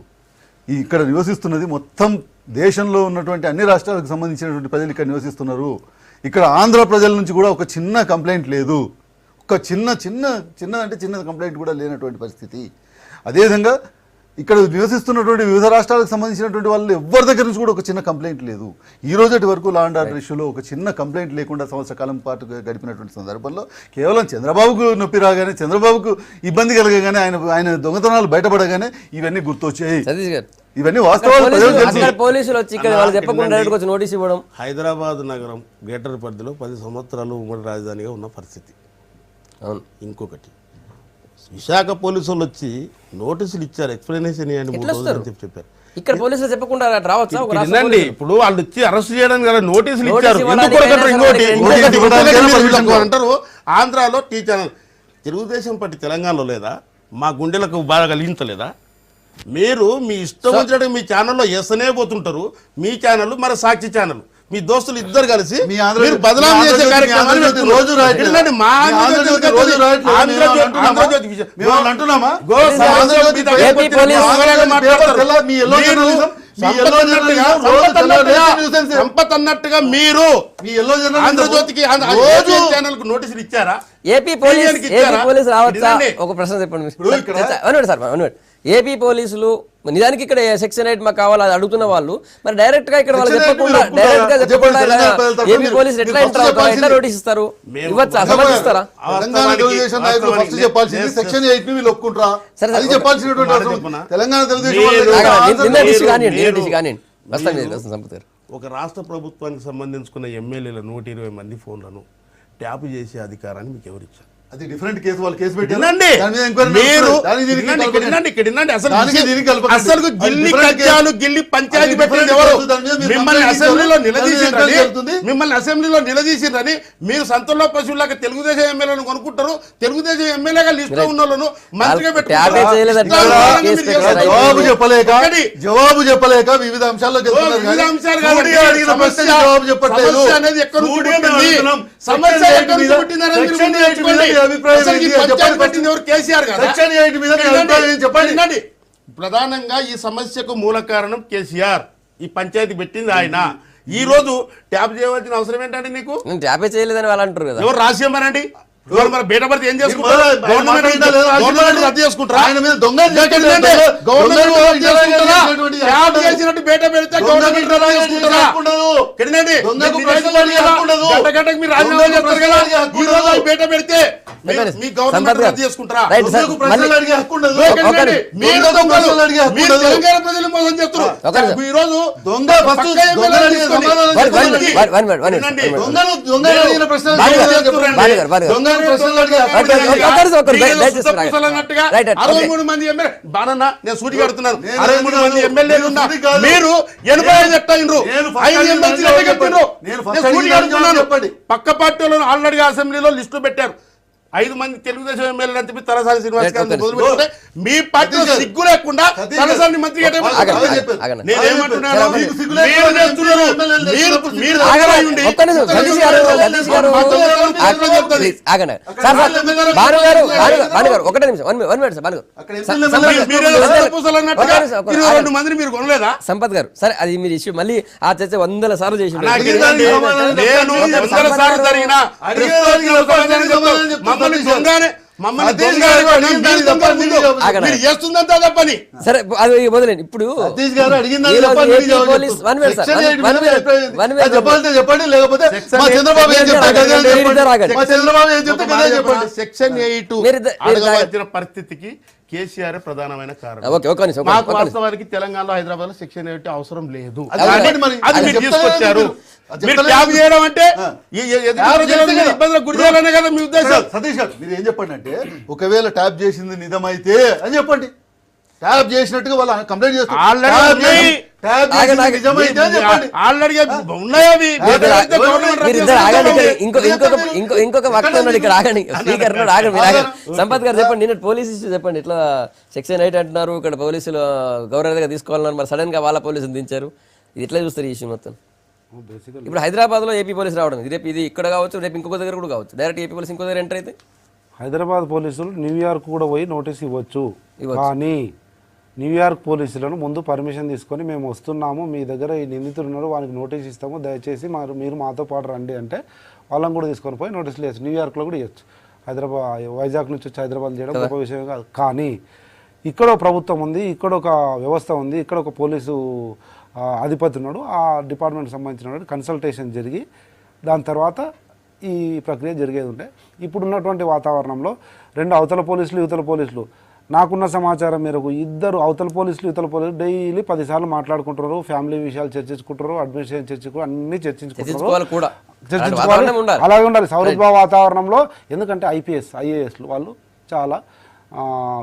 ఇక్కడ నివసిస్తున్నది మొత్తం దేశంలో ఉన్నటువంటి అన్ని రాష్ట్రాలకు సంబంధించినటువంటి ప్రజలు ఇక్కడ నివసిస్తున్నారు. ఇక్కడ ఆంధ్ర ప్రజల నుంచి కూడా ఒక చిన్న కంప్లైంట్ లేదు, ఒక చిన్న కంప్లైంట్ కూడా లేనటువంటి పరిస్థితి. అదేవిధంగా ఇక్కడ నివసిస్తున్నటువంటి వివిధ రాష్ట్రాలకు సంబంధించినటువంటి వాళ్ళు ఎవరి దగ్గర నుంచి కూడా ఒక చిన్న కంప్లైంట్ లేదు. ఈ రోజటి వరకు లా అండ్ ఆర్డర్ ఇష్యూలో ఒక చిన్న కంప్లైంట్ లేకుండా సంవత్సర కాలం పాటు గడిపినటువంటి సందర్భంలో కేవలం చంద్రబాబుకు నొప్పి రాగానే, చంద్రబాబుకు ఇబ్బంది కలగగానే, ఆయన దొంగతనాలు బయటపడగానే ఇవన్నీ గుర్తొచ్చాయి. ఇవన్నీ వాస్తవాలు. పోలీసులు వచ్చి ఇక్కడ వాళ్ళు చెప్పకుండా డైరెక్ట్గా వచ్చి నోటీస్ ఇవ్వడం. హైదరాబాద్ నగరం గ్రేటర్ పరిధిలో 10 సంవత్సరాలు ఉమ్మడి రాజధానిగా ఉన్న పరిస్థితి. అవును. ఇంకొకటి విశాఖ పోలీసు వాళ్ళు వచ్చి నోటీసులు ఇచ్చారు, ఎక్స్ప్లెనేషన్ ఇవ్వండి 3 రోజులు అని చెప్పారు. ఇక్కడ పోలీసులు చెప్పకుండా రావచ్చా ఒక రాష్ట్ర వినండి, ఇప్పుడు వాళ్ళు వచ్చి అరెస్ట్ చేయడానికి కదా నోటీసులు నోటీస్ ఇచ్చారు. ఇవ్వడానికి ఎందుకు కొడతారు? అయినా ఇంకోటి సరే ఇంకోటి ఎందుకు ఇంకోటి కొడతారు? వీళ్ళకు అంటారు ఆంధ్రాలో టీచర్ తెలుగుదేశం పార్టీ తెలంగాణలో లేదా? మా గుండెలకు బాగా కలిగించలేదా? మీరు మీ ఇష్టం వచ్చినట్టు మీ ఛానల్లో ఎస్సనే పోతుంటారు. మీ ఛానల్ మరి సాక్షి ఛానల్ మీ దోస్తులు ఇద్దరు కలిసి మీ ఆంధ్ర మీరు బదనాం మీ చేసే ఆంధ్రజ్యోతి కార్యక్రమాలు రోజు పెడుతున్నారు. రాయట్లేదు. ఎందుకంటే మా మీ ఆంధ్రజ్యోతి రోజు రాయట్లేదు. ఆంధ్రజ్యోతి విషయం. మేము వాళ్ళు అంటున్నామా? గో మీ ఆంధ్రజ్యోతి మీ దగ్గర ఏపీ వచ్చి పోలీసు ఆంధ్రజ్యోతి మాట్లాడతారు. మీ ఎల్లో మీరు జర్నలిజం, మీ ఎల్లో జర్నలిజం, సంపత్ రోజు అన్నట్టుగా న్యూసెన్స్. సంపత్ అన్నట్టుగా మీరు మీ ఎల్లో జర్నలిజం ఆంధ్రజ్యోతికి రోజు ఛానల్ కు నోటీసులు ఇచ్చారా? ఏపీ పోలీస్ రావచ్చా? ఇదండి. ఒక ప్రశ్న చెప్పండి ఇప్పుడు ఇక్కడ- సార్ ఏపీ పోలీసులు నిజానికి ఇక్కడ సెక్షన్ 8 మాకు కావాలి అది అడుగుతున్న వాళ్ళు మరి డైరెక్ట్ గా ఇక్కడ వాళ్ళు Section 8 చెప్పకుండా మీరు డైరెక్ట్ గా చెప్పండి, చెప్పకుండా తెలంగాణ ప్రజల తరపున ఏపీ పోలీసులు ఎట్లా మీరు ఎంటర్ అవుతారు, ఎట్లా చెప్పాల్సింది. నోటీస్ ఇస్తారు? మేము ఇవ్వచ్చా? సమర్థిస్తారా? తెలంగాణ తెలుగుదేశం నాయకులు ఫస్ట్ చెప్పాల్సింది సెక్షన్ 8 ని వీళ్ళు ఒప్పుకుంటారా? సరే, అది ఒక- చెప్పాల్సినటువంటి మాట అవసరం. చెప్పనా? తెలంగాణ తెలుగుదేశం మీరు- వాళ్ళకి ఆగండి, ఆన్సర్ నిన్న డిష్ మీరు- కానివ్వండి మీరు- డిష్ కానివ్వండి వస్తాం సంపత్ గారు. ఒక రాష్ట్ర ప్రభుత్వానికి సంబంధించుకున్న ఎమ్మెల్యేల 120 మంది ఫోన్లను ట్యాప్ చేసే అధికారాన్ని మీకు ఎవరిచ్చారు? అది డిఫరెంట్ కేసు, వాళ్ళు కేసు పెట్టారు. వినండి. దాని మీద ఎంక్వైరీ మీరు నడుస్తుంది. దానికి దీనికి వినండి, కలపకండి. వినండి, ఇక్కడ వినండి. అసలు దానికి దీనికి కలపకండి. అసలు అది గిల్లి different కజ్జాలు case. గిల్లి పంచాయతీ అది పెట్టింది different ఎవరు? case. దాని మీద మీరు మిమ్మల్ని complaint అసెంబ్లీలో ఇచ్చారు. నిలదీసిండ్రని దాని మీద జరుగుతుంది. మిమ్మల్ని అసెంబ్లీలో నిలదీసిండ్రని మీరు సంతలో పశువులాగా తెలుగుదేశం ఎమ్మెల్యేలను కొనుక్కుంటారు. తెలుగుదేశం ఎమ్మెల్యేగా లిస్ట్ లో ఉన్న వాళ్ళను మంత్రిగా ట్యాపే చేయలేదంటే జవాబు చెప్పలేక ఒకటి. జవాబు చెప్పలేక వివిధ అంశాల్లోకి వెళ్తున్నారు వివిధ కానీ అంశాలు స్టూడియో కాదండి. అడిగిన ప్రశ్నకి సమస్య- జవాబు చెప్పట్లేదు. సమస్య అనేది ఎక్కడ నుంచి స్టూడియో మేము పుట్టింది? అడుగుతున్నాం. సమస్య సెక్షన్ ఎక్కడ 8 నుంచి మీద- పుట్టిందని మీరు సెక్షన్ ముందు 8 మీద తెలుసుకోండి. మీ అభిప్రాయం అసలు ఈ ఏంటి? పంచాయతీ చెప్పండి. పెట్టింది ఎవరు? కేసీఆర్ కదా? సెక్షన్ 8 మీద మీ అభిప్రాయం ఏంటి? చెప్పండి. వినండి. ప్రధానంగా ఈ సమస్యకు మూల కారణం కేసీఆర్. ఈ పంచాయతీ పెట్టింది ఆయన. ఈ రోజు ట్యాప్ చేయవలసిన అవసరం ఏంటంటే నీకు నేను ట్యాపే చేయలేదని వాళ్ళు అంటారు కదా. ఎవరు రాసిమ్మనండి? ఎవరు మరి బేట పడితే ఏం చేసుకుంటారు? ఆయన గవర్నమెంట్ రద్దు చేసుకుంటారా? ఆయన మీద దొంగ గవర్నమెంట్ రద్దు చేసుకుంటారా? ట్యాప్ చేసినట్టు బేట పెడితే గవర్నమెంట్ రద్దు చేసుకుంటారా? ఎక్కడనండి? దొంగకు మీరు ప్రశ్నలు అడిగే హక్కు ఉండదు. గంట గంటకు మీరు రాజీనామా దొంగకు చేస్తారు కదా? ప్రశ్నలు అడిగే హక్కు ఈ రోజు ఉండదు. బేట పెడితే చెప్పండి. మీ గవర్నమెంట్ సంపత్ గారు. రద్దు చేసుకుంటారా? Right sir. దొంగకు ప్రశ్నలు మళ్ళీ- అడిగే హక్కు ఉండదు. ఎక్కడనండి? మీరు దొంగకు దొంగలు. ప్రశ్నలు అడిగే హక్కు మీరు ఉండదు. తెలంగాణ ప్రజలు మోసం చేస్తారు. ఒకరి సార్. ఈ రోజు దొంగ ఫస్ట్ పక్క దొంగలు ఎమ్మెల్యేలు అడిగే తీసుకోండి. సమాధానం చెప్పండి. వినండి. దొంగలు అడిగిన ప్రశ్నలు బాగా చెప్పండి. గారు, బాగా గారు, బాగా గారు. దొంగకు ప్రశ్నలు అడిగే హక్కు ఓకే, ఉండదు. ఓకే, ఒకరి సార్, ఒకరి. మీరు దయచేసి సుత్త రాగండి. పూసలు అన్నట్టుగా రైట్, రైట్, 63 మంది ఎమ్మెల్యే బానన్నా నేను సూటిగా అడుగుతున్నాను. నేను 63 మంది నేను ఎమ్మెల్యేలు ఉన్నా సూటిగా కాదు. మీరు 85 చెప్తాయినరు. నేను ఫస్ట్ 5 అడిగిన ఎమ్మెల్సీలు జవాబు చెప్పిండ్రు. నేను నేను ఫస్ట్ సూటిగా అడిగిన అడుగుతున్నాను. జవాబు చెప్పండి. పక్క పార్టీలను ఆల్రెడీగా అసెంబ్లీలో లిస్టు పెట్టారు. 5 మంది తెలుగుదేశం ఎమ్మెల్యేలు అని చెప్పి తలసాని శ్రీనివాస్ గారిని రైట్, మొదలు పెట్టుకుంటే మీ పార్టీలో సతీష్ గారు. సిగ్గు లేకుండా సతీష్ తలసాని మంత్రిగా గారు. ఏమని ఆగండి, చెప్పారు? ఆగండి. నేనేమంటున్నాను? సరే, మీకు సిగ్గు మీరు లేకుండా చేస్తున్నారు. ఎమ్మెల్యేలు మీరు చేస్తున్నారు. మీరు ఆగండి, ఆగరాయి ఉండి ఒక్క నిమిషం, సతీష్ గారు, సతీష్ గారు. ప్లీజ్, ఆగండి. సార్, సార్, భాను గారు, ఒకటే నిమిషం, వన్ మినిట్ సార్, భాను గారు. అక్కడ స- ఎమ్మెల్యేలు సంపత్ గారు, మీరు ఏదో సుత్త పూసలు అన్నట్టుగా ఒక్క నిమిషం, ఒక్క నిమిషం, 22 ఆగండి. మందిని మీరు కొనలేదా? సంపత్ గారు, సరే అది మీరు ఇష్యూ మళ్ళీ ఆ చర్చ 100 సార్లు చేసి ఉంటారు. నాకు ఏంటండి? నేను 100 సార్లు జరిగిన అడిగేదానికి సమాధానం చెప్తాను. మమ్మల్ని దొంగనే మమ్మల్ని సతీష్ దొంగ గారు అనుకోండి. అడిగిన మీరు దొంగ దానికి ముందు. చెప్పండి. మీరు చేస్తుందంతా తప్పని. సరే అది వదిలేండి. ఇప్పుడు సతీష్ గారు అడిగిందని ఈ రోజు చెప్పండి, ఏపీ మీరు జవాబు పోలీస్ చెప్పండి. One minute sir, section 8 one మీద మినిట్, అభిప్రాయం వన్ ఏంటి? మినిట్ చెప్పాలంటే చెప్పండి, లేకపోతే సెక్షన్ మా 8 చంద్రబాబు ఏం చెప్తారు కదా మీరు చెప్పండి. ఇద్దరు ఆగండి. మా చంద్రబాబు ఏం చెప్తే ఒక కదా మాట చెప్పండి. చెప్పనా? సెక్షన్ 8 మీరు ఇద్దరు- అడగవలసిన పరిస్థితికి కేసీఆర్ ప్రధానమైన కారణం. ఓకే, ఒక్క నిమిషం, మాకు ఒక్క నిమిషం. వాస్తవానికి తెలంగాణలో హైదరాబాద్ లో సెక్షన్ 8 అవసరం లేదు. అది కానీ చెప్పండి మరి. అది అది మీరు చెప్తలేదు తీసుకొచ్చారు. అది మీరు చెప్తలేదు. ట్యాప్ చేయడం అంటే ఆ. ఈ ఎదుటి ట్యాప్ ప్రజలను చేస్తే కదా. ఇబ్బందులకు గురి చేయాలనే కదా మీ ఉద్దేశం. సతీష్ గారు మీరు ఏం చెప్పండి అంటే ఒకవేళ ట్యాప్ చేసింది నిజమైతే అని చెప్పండి. ట్యాప్ చేసినట్టుగా వాళ్ళు కంప్లైంట్ చేస్తారు. Already ట్యాప్ ఉన్నాయి. చేసి- ట్యాప్ ఆగండి, చేసింది ఆగండి. నిజమైతే అని చెప్పండి. ఆల్రెడీ ఉన్నాయా అవి? మీరు ఇద్దరు ఆగండి. ఇక్కడ మీరు ఇంకొక వక్త ఉన్నాడు ఇక్కడ, ఆగండి. స్పీకర్ ఉన్నాడు, ఆగండి, మీరు ఆగండి. సంపత్ గారు చెప్పండి, నిన్న పోలీస్ ఇష్యూ చెప్పండి. ఇట్లా సెక్షన్ 8 అంటున్నారు, ఇక్కడ పోలీసులు గౌరవంగా తీసుకోవాలన్నారు, మరి సడన్ గా వాళ్ళ పోలీసులు దించారు. ఇది ఎట్లా చూస్తారు ఈ ఇష్యూ మొత్తం? ఇప్పుడు హైదరాబాద్ లో ఏపీ పోలీసు రావడం, ఇది రేపు ఇది ఇక్కడ కావచ్చు, రేపు ఇంకొక దగ్గర కూడా కావచ్చు. డైరెక్ట్ ఏపీ పోలీసు ఇంకో దగ్గర ఎంటర్ అయితే హైదరాబాద్ పోలీసులు న్యూయార్క్ కూడా పోయి నోటీస్ ఇవ్వచ్చు. కానీ న్యూయార్క్ పోలీసులను ముందు పర్మిషన్ తీసుకొని మేము వస్తున్నాము, మీ దగ్గర ఈ నిందితులు ఉన్నారు, వాళ్ళకి నోటీస్ ఇస్తాము, దయచేసి మీరు మాతో పాటు రండి అంటే వాళ్ళని కూడా తీసుకొని పోయి నోటీసులు ఇవ్వచ్చు. న్యూయార్క్లో కూడా ఇవ్వచ్చు. హైదరాబాద్ వైజాగ్ నుంచి వచ్చి హైదరాబాద్ చేయడం గొప్ప విషయం కాదు. కానీ ఇక్కడ ఒక ప్రభుత్వం ఉంది, ఇక్కడ ఒక వ్యవస్థ ఉంది, ఇక్కడ ఒక పోలీసు అధిపతి ఉన్నాడు, ఆ డిపార్ట్మెంట్కి సంబంధించిన కన్సల్టేషన్ జరిగి దాని తర్వాత ఈ ప్రక్రియ జరిగేది ఉంటే ఇప్పుడున్నటువంటి వాతావరణంలో రెండు అవతల పోలీసులు యువతల పోలీసులు నాకున్న సమాచారం మేరకు ఇద్దరు అవతల పోలీసులు యువతల పోలీసులు డైలీ 10 సార్లు మాట్లాడుకుంటారు, ఫ్యామిలీ విషయాలు చర్చించుకుంటారు, అడ్మినిస్ట్రేషన్ చర్చించుకుంటారు, అన్ని చర్చించుకుంటారు, కూడా చర్చించుకోవాలి. అలాగే ఉండాలి సౌరభ వాతావరణంలో. ఎందుకంటే ఐఏఎస్లు వాళ్ళు చాలా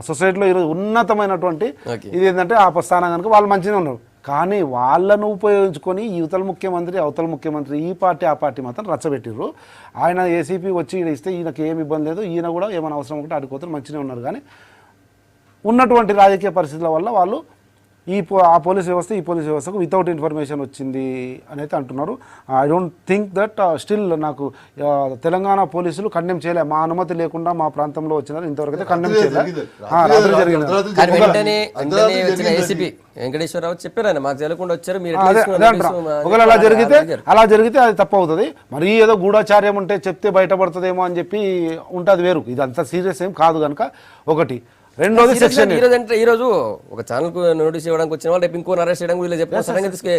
సొసైటీలో ఈరోజు ఉన్నతమైనటువంటి Okay. ఇది ఏంటంటే ఆ స్థానం కనుక వాళ్ళు మంచిగా ఉన్నారు. కానీ వాళ్ళను ఉపయోగించుకొని యువతల ముఖ్యమంత్రి అవతల ముఖ్యమంత్రి ఈ పార్టీ ఆ పార్టీ మాత్రం రచ్చబెట్టిర్రు. ఆయన ఏసీపీ వచ్చి ఈయన ఇస్తే ఈయనకి ఏమి ఇబ్బంది లేదు, ఈయన కూడా ఏమైనా అవసరం ఉంటే అడిగిపోతారు, మంచిగా ఉన్నారు. కానీ ఉన్నటువంటి రాజకీయ పరిస్థితుల వల్ల వాళ్ళు ఆ పోలీస్ వ్యవస్థ ఈ పోలీస్ వ్యవస్థకు వితౌట్ ఇన్ఫర్మేషన్ వచ్చింది అని అయితే అంటున్నారు. I don't think that still నాకు తెలంగాణ పోలీసులు కండెమ్ చేయలే, మా అనుమతి లేకుండా మా ప్రాంతంలో వచ్చినారు ఇంతవరకు అయితే కండెమ్ చేయలేదు. రాత్రి జరిగింది. కానీ వెంటనే వచ్చిన ఏసీపీ వెంకటేశ్వరరావు చెప్పారు, ఆయన మాకు తెలియకుండా వచ్చారు మీరు ఎట్లా అదే తీసుకున్నారు అంటారా. తెలుసు, ఒకవేళ అలా జరిగితే అది తప్పు అవుతుంది. మరి ఏదో గూఢాచార్యం ఉంటే చెప్తే బయటపడుతుందేమో అని చెప్పి ఉంటుంది వేరు. ఇది అంత సీరియస్ ఏం కాదు కనుక ఒకటి. రెండోది సెక్షన్ ఈ రోజు అంటే ఈ రోజు ఒక ఛానల్ కు నోటీస్ ఇవ్వడానికి వచ్చిన వాళ్ళు రేపు ఇంకో అరెస్ట్ చేయడం వీళ్ళు చెప్పారు, సడన్గా తీసుకు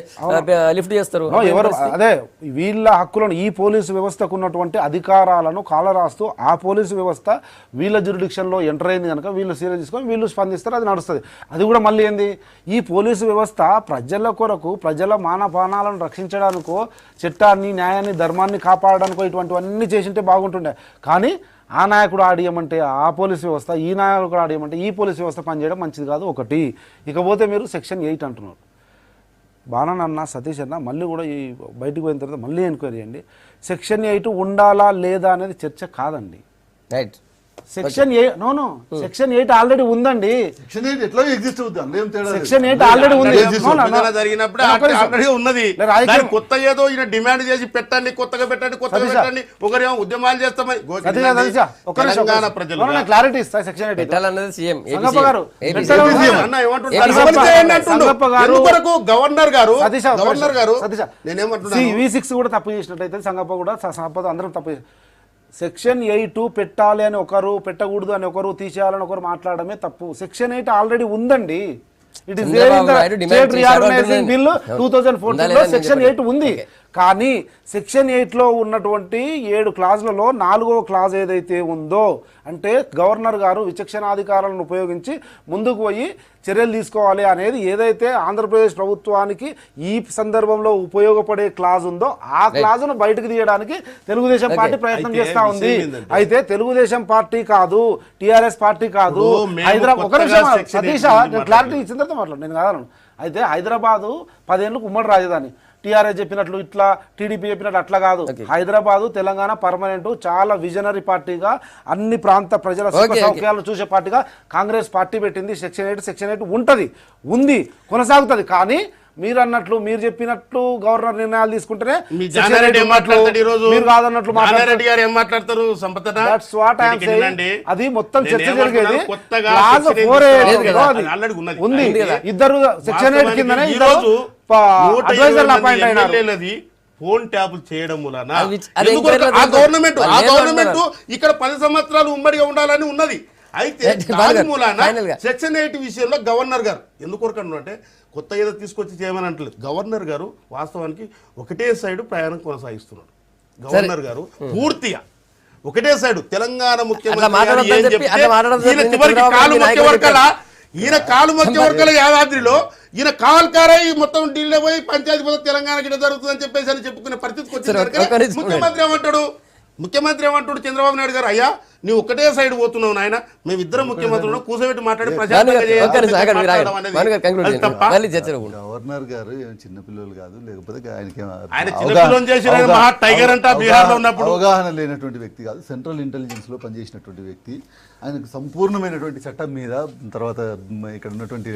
లిఫ్ట్ చేస్తారు. ఎవరు అదే వీళ్ళ హక్కులను ఈ పోలీసు వ్యవస్థకు ఉన్నటువంటి అధికారాలను కాలరాస్తూ ఆ పోలీసు వ్యవస్థ వీళ్ళ జ్యూరిడిక్షన్లో ఎంటర్ అయింది కనుక వీళ్ళు సీరియస్ తీసుకొని వీళ్ళు స్పందిస్తారు, అది నడుస్తుంది. అది కూడా మళ్ళీ ఏంది, ఈ పోలీసు వ్యవస్థ ప్రజల కొరకు ప్రజల మానపానాలను రక్షించడానికో చట్టాన్ని న్యాయాన్ని ధర్మాన్ని కాపాడడానికో ఇటువంటివన్నీ చేసింటే బాగుంటుండే. కానీ ఆ నాయకుడు ఆడియమంటే ఆ పోలీస్ వ్యవస్థ, ఈ నాయకుడు ఆడియమంటే ఈ పోలీస్ వ్యవస్థ పనిచేయడం మంచిది కాదు ఒకటి. ఇకపోతే మీరు సెక్షన్ 8 అంటున్నారు. బాణనన్న సతీష్ అన్న మళ్ళీ కూడా ఈ బయటకు పోయిన తర్వాత మళ్ళీ ఎంక్వైరీ చేయండి. సెక్షన్ 8 ఉండాలా లేదా అనేది చర్చ కాదండి. రైట్. సెక్షన్ 8 సెక్షన్ 8 ఆల్రెడీ ఉందండి. సెక్షన్ 8 ఎట్లా ఎగ్జిస్ట్ అవుతుంది, అందులో ఏం తేడా లేదు. సెక్షన్ 8 ఆల్రెడీ ఉంది. విభజన జరిగినప్పుడు ఆల్రెడీ ఉన్నది. దాన్ని కొత్త ఏదో ఈయన డిమాండ్ చేసి పెట్టండి, కొత్తగా పెట్టండి, కొత్తగా పెట్టండి, ఒకరేమో ఉద్యమాలు చేస్తామని తెలంగాణ ప్రజలు క్లారిటీ ఇస్తా. సెక్షన్ 8 పెట్టాలన్నది సీఎం సంగప్ప గారు అన్న ఏమంటున్నారు, గవర్నర్ గారు నేనేమంటున్నా V6 కూడా తప్పు చేసినట్టయితే సంగప్ప కూడా సంపద అందరం తప్పు. సెక్షన్ 8 పెట్టాలి అని ఒకరు, పెట్టకూడదు అని ఒకరు, తీసేయాలని ఒకరు మాట్లాడమే తప్పు. సెక్షన్ 8 ఆల్రెడీ ఉందండి. It is state reorganising bill 2014 లో సెక్షన్ 8 ఉంది. కానీ సెక్షన్ 8లో ఉన్నటువంటి 7 క్లాజులలో 4వ క్లాజ్ ఏదైతే ఉందో అంటే గవర్నర్ గారు విచక్షణాధికారాలను ఉపయోగించి ముందుకు పోయి చర్యలు తీసుకోవాలి అనేది ఏదైతే ఆంధ్రప్రదేశ్ ప్రభుత్వానికి ఈ సందర్భంలో ఉపయోగపడే క్లాజ్ ఉందో ఆ క్లాజును బయటకు తీయడానికి తెలుగుదేశం పార్టీ ప్రయత్నం చేస్తా ఉంది. అయితే తెలుగుదేశం పార్టీ కాదు, టీఆర్ఎస్ పార్టీ కాదు, హైదరాబాద్ ఒక నిమిషం సతీష్ నేను క్లారిటీ ఇచ్చిన తర్వాత మాట్లాడు, నేను కాదను. అయితే హైదరాబాదు 10 ఏళ్ళకు ఉమ్మడి రాజధాని. టీఆర్ఎస్ చెప్పినట్లు ఇట్లా, టీడీపీ చెప్పినట్లు అట్లా కాదు. హైదరాబాదు తెలంగాణ పర్మనెంట్ చాలా విజనరీ పార్టీగా అన్ని ప్రాంత ప్రజల సుఖ సౌఖ్యాలను చూసే పార్టీగా కాంగ్రెస్ పార్టీ పెట్టింది. సెక్షన్ 8 ఉంటుంది, ఉంది, కొనసాగుతుంది. కానీ మీరు అన్నట్లు మీరు చెప్పినట్లు గవర్నర్ నిర్ణయాలు తీసుకుంటేనే మీరు కాదన్నట్లు మాట్లాడతారు. అది మొత్తం చర్చ జరిగేది. ఉంది ఇద్దరు సెక్షన్ 8 కిందనే అడ్వైజర్లు అపాయింట్ అయినారు. ఫోన్ ట్యాపులు చేయడం మూలన ఆ గవర్నమెంట్ ఇక్కడ 10 సంవత్సరాలు ఉమ్మడిగా ఉండాలని ఉన్నది. అయితే దాని మూలాన సెక్షన్ 8 విషయంలో గవర్నర్ గారు ఎందుకొరకన్నా అంటే కొత్త ఏదో తీసుకొచ్చి చేయమని అంటలేదు. గవర్నర్ గారు వాస్తవానికి ఒకటే సైడ్ ప్రయాణం కొనసాగిస్తున్నాడు. గవర్నర్ గారు పూర్తిగా ఒకటే సైడ్ తెలంగాణ ముఖ్యమంత్రి ఈయన కాలు మధ్య వర్గాల యాదాద్రిలో ఈయన కాల్కారై మొత్తం ఢిల్లీ పోయి పంచాయతీ పోతే తెలంగాణ గిట్ట జరుగుతుందని చెప్పేసి అని చెప్పుకునే పరిస్థితికి వచ్చింది. ముఖ్యమంత్రి ఏమంటాడు చంద్రబాబు నాయుడు గారు, అయ్యా నువ్వు ఒకటే సైడ్ పోతున్నావు నాయన, మేమిద్దరం ముఖ్యమంత్రులను కూర్చోబెట్టి మాట్లాడి గవర్నర్ గారు చిన్నపిల్లలు కాదు, లేకపోతే అవగాహన లేనటువంటి వ్యక్తి కాదు, సెంట్రల్ ఇంటెలిజెన్స్ లో పనిచేసినటువంటి వ్యక్తి. ఆయనకు సంపూర్ణమైనటువంటి చట్టం మీద తర్వాత ఇక్కడ ఉన్నటువంటి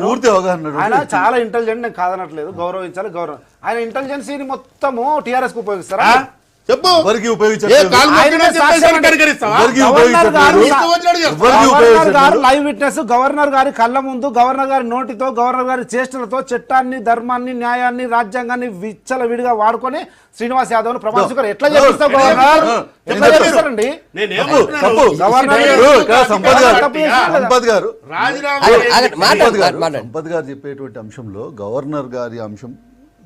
పూర్తి అవగాహన చాలా ఇంటెలిజెంట్, నేను కాదనట్లేదు, గౌరవించాలి. ఆయన ఇంటెలిజెన్సీని మొత్తము టీఆర్ఎస్ కు ఉపయోగిస్తారా? చెప్పు. లైవ్ విట్నెస్ గవర్నర్ గారి కళ్ళ ముందు గవర్నర్ గారి నోటితో గవర్నర్ గారి చేష్టలతో చట్టాన్ని, ధర్మాన్ని, న్యాయాన్ని, రాజ్యాంగాన్ని విచ్చల విడిగా వాడుకొని శ్రీనివాస్ యాదవ్ ప్రమాణ స్వీకారం ఎట్లా చేపిస్తావు గవర్నర్? ఎట్లా చేపిస్తారండి? సంపత్ గారు చెప్పేటువంటి అంశంలో గవర్నర్ గారి అంశం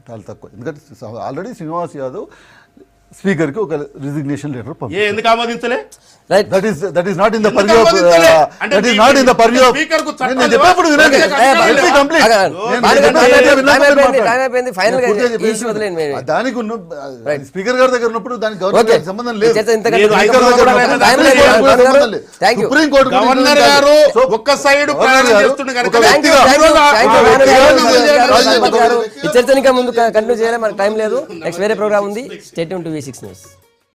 చాలా తక్కువ. ఎందుకంటే ఆల్రెడీ శ్రీనివాస్ యాదవ్ స్పీకర్కి ఒక రిజిగ్నేషన్ లెటర్ ఎందుకు ఆమోదించలే? Right. That is not in the ఎందుకు పర్వ్యూ అనుమతించలే? అంటే that is not in the purview speaker కు చట్టాలు నేను చెప్పేప్పుడు వినండి. Let me complete. టైం అయిపోయింది. ఫైనల్ గా ఈ ఇష్యూ వదిలేయండి మీరు. దానికి ఉన్న స్పీకర్ గారి దగ్గర ఉన్నప్పుడు దానికి గవర్నమెంట్ సంబంధం లేదు. చర్చ ఇంతకంటే లేదు, ఇంతకంటే హైకోర్టు టైం లేదు. సంబంధం లేదు. Thank you. Supreme court governor గారు ఒక్క సైడ్ ప్రయాణం చేస్తుండే కనుక థ్యాంక్ యూ. ఈ చర్చ ఇంకా ముందు కంటిన్యూ చేయాలి, మనకు టైం లేదు. నెక్స్ట్ వేరే ప్రోగ్రామ్ ఉంది. Stay tune to V6 news.